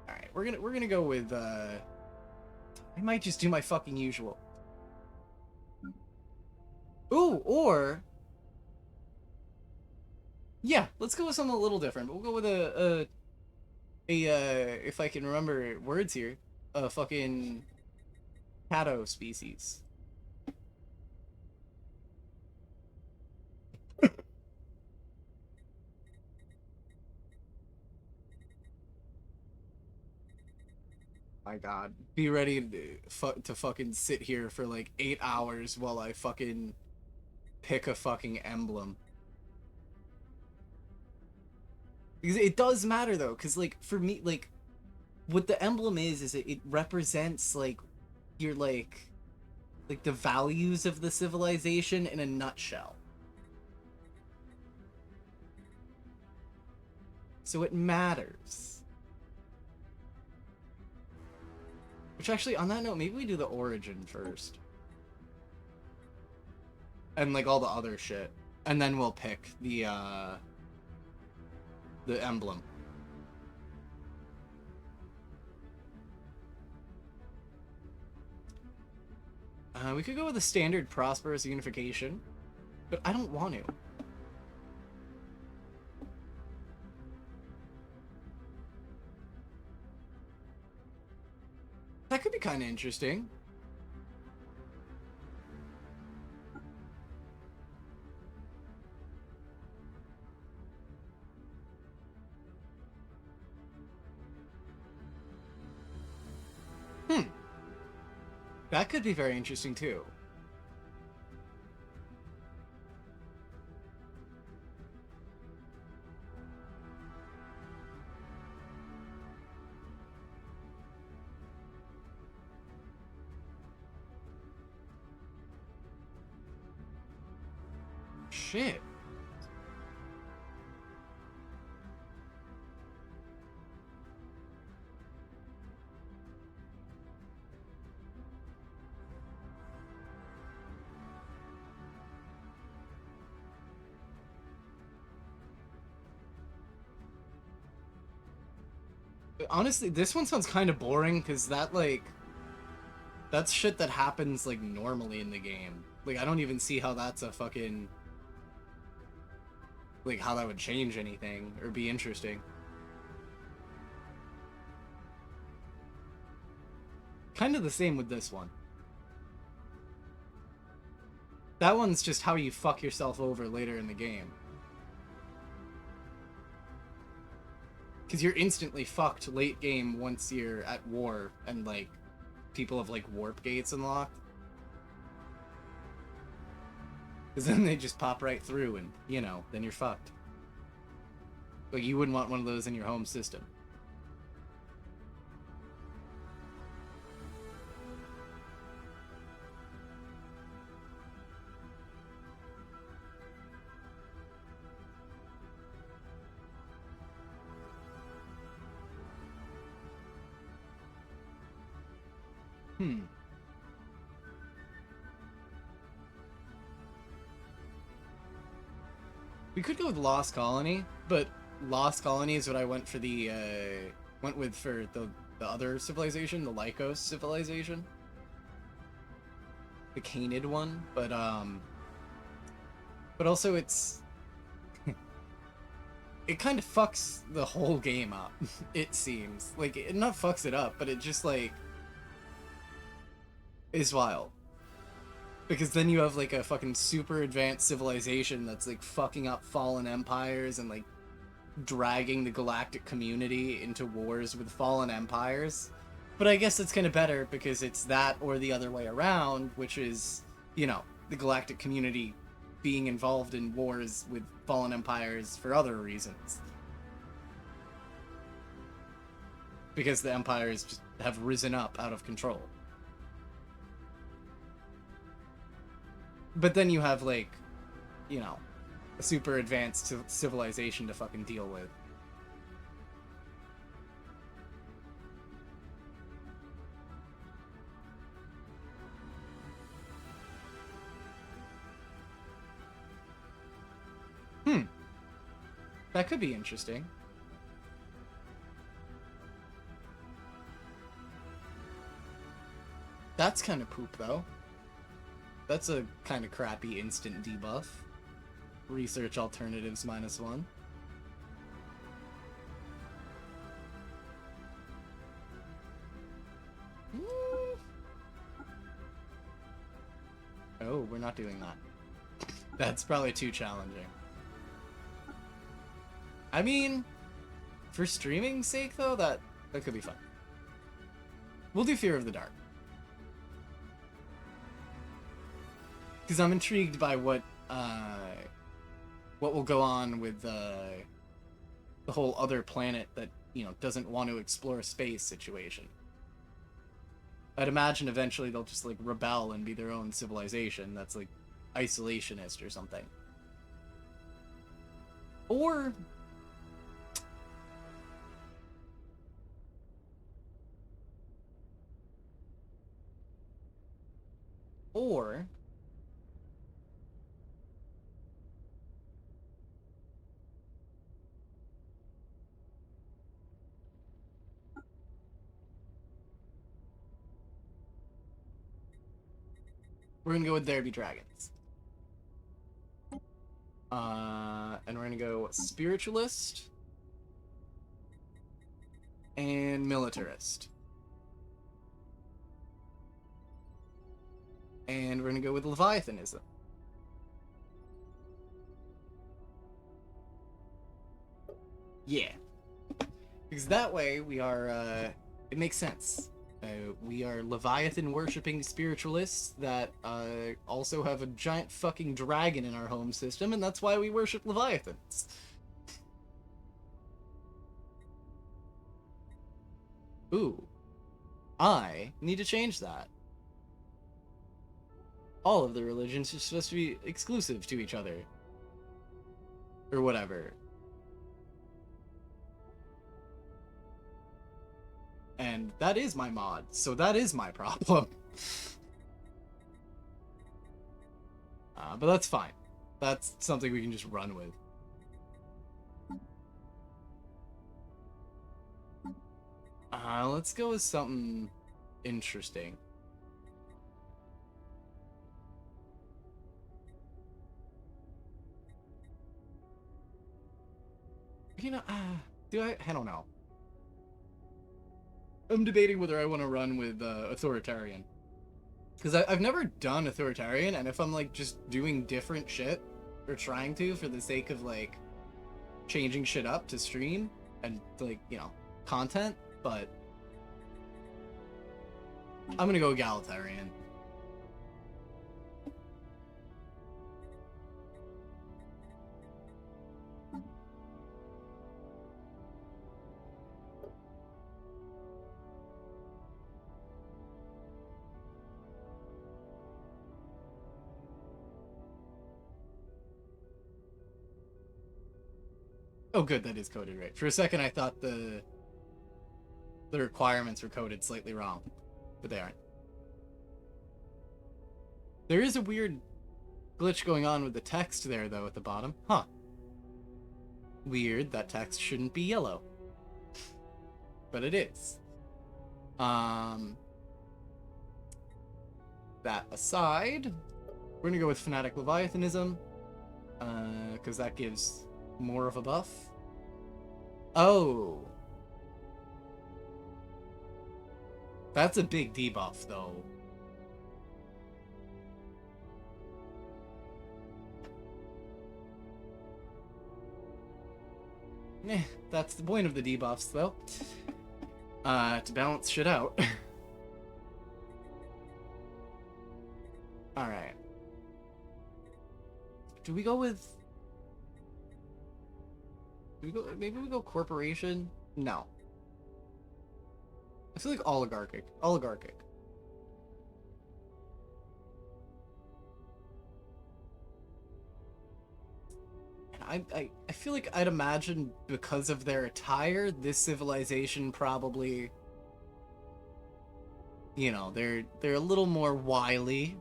S2: Alright, we're gonna go with, I might just do my fucking usual. Ooh, or... yeah, let's go with something a little different. We'll go with if I can remember words here, a fucking Cato species. My god. Be ready to fucking sit here for like 8 hours while I fucking pick a fucking emblem. Because it does matter though, because like for me, like what the emblem is it represents like your like the values of the civilization in a nutshell. So it matters. Which actually, on that note, maybe we do the origin first. And like all the other shit. And then we'll pick the emblem. We could go with the standard prosperous unification, but I don't want to. That could be kind of interesting. That could be very interesting too. Shit. Honestly, this one sounds kind of boring, because that, like... That's shit that happens, like, normally in the game. Like, I don't even see how that's a fucking... Like, how that would change anything, or be interesting. Kind of the same with this one. That one's just how you fuck yourself over later in the game. Because you're instantly fucked late game once you're at war, and, like, people have, like, warp gates unlocked. Because then they just pop right through, and, you know, then you're fucked. Like, you wouldn't want one of those in your home system. We could go with Lost Colony, but Lost Colony is what I went for the the other civilization, the Lycos civilization, the Canid one. But also it's it kind of fucks the whole game up. It seems like it not fucks it up, but it just like is wild. Because then you have, like, a fucking super advanced civilization that's, like, fucking up fallen empires and, like, dragging the galactic community into wars with fallen empires. But I guess it's kind of better because it's that or the other way around, which is, you know, the galactic community being involved in wars with fallen empires for other reasons. Because the empires just have risen up out of control. But then you have, like, you know, a super advanced civilization to fucking deal with. That could be interesting. That's kind of poop, though. That's a kind of crappy instant debuff. Research alternatives -1. Oh, we're not doing that. That's probably too challenging. I mean, for streaming's sake, though, that could be fun. We'll do Fear of the Dark. Because I'm intrigued by what will go on with the whole other planet that, you know, doesn't want to explore space situation. I'd imagine eventually they'll just, like, rebel and be their own civilization that's, like, isolationist or something. Or... we're gonna go with There Be Dragons. And we're gonna go Spiritualist and Militarist. And we're gonna go with Leviathanism. Yeah. Because that way we are, it makes sense. We are Leviathan-worshipping spiritualists that also have a giant fucking dragon in our home system, and that's why we worship Leviathans. Ooh. I need to change that. All of the religions are supposed to be exclusive to each other. Or whatever. And that is my mod, so that is my problem. But that's fine. That's something we can just run with. Let's go with something interesting. You know, I don't know. I'm debating whether I want to run with authoritarian. Because I've never done authoritarian, and if I'm, like, just doing different shit, or trying to, for the sake of, like, changing shit up to stream, and, like, you know, content, but I'm gonna go egalitarian. Oh, good, that is coded right. For a second, I thought the requirements were coded slightly wrong, but they aren't. There is a weird glitch going on with the text there, though, at the bottom. Huh. Weird, that text shouldn't be yellow. But it is. That aside, we're gonna go with Fanatic Leviathanism, because that gives more of a buff. Oh. That's a big debuff, though. That's the point of the debuffs, though. To balance shit out. Alright. Do we go with... Maybe we go corporation? No. I feel like oligarchic. Oligarchic. I feel like I'd imagine because of their attire, this civilization probably, you know, they're a little more wily.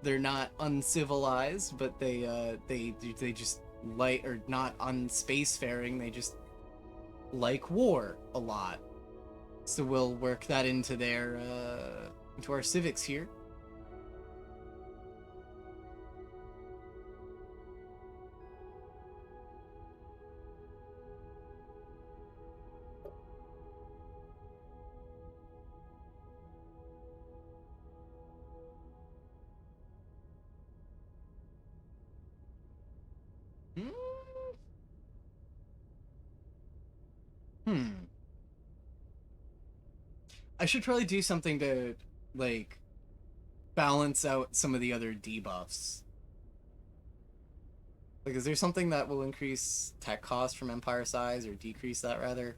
S2: They're not uncivilized, but they just like, or not unspacefaring, they just like war a lot. So we'll work that into their into our civics here. I should probably do something to, like, balance out some of the other debuffs. Like, is there something that will increase tech cost from Empire size, or decrease that, rather?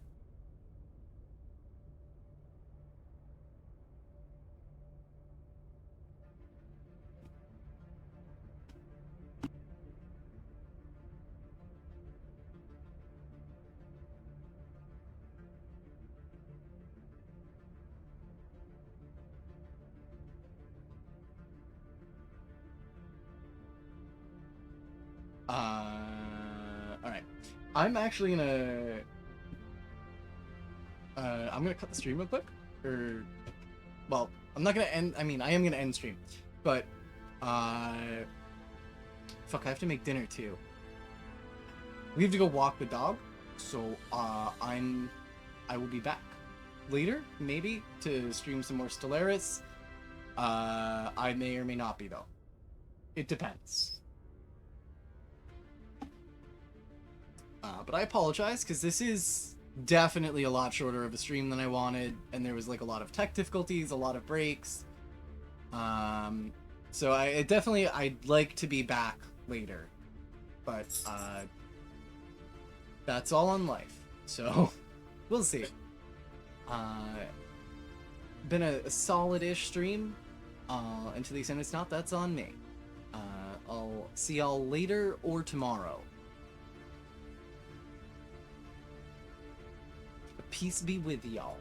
S2: Alright. I'm actually gonna... I'm gonna cut the stream real quick. Or... Well, I'm not gonna end... I mean, I am gonna end stream. But, fuck, I have to make dinner, too. We have to go walk the dog. So, I will be back later, maybe, to stream some more Stellaris. I may or may not be, though. It depends. But I apologize, because this is definitely a lot shorter of a stream than I wanted, and there was, like, a lot of tech difficulties, a lot of breaks. So I'd like to be back later. But, that's all on life. So, we'll see. Been a solid-ish stream. And to the extent it's not, that's on me. I'll see y'all later or tomorrow. Peace be with y'all.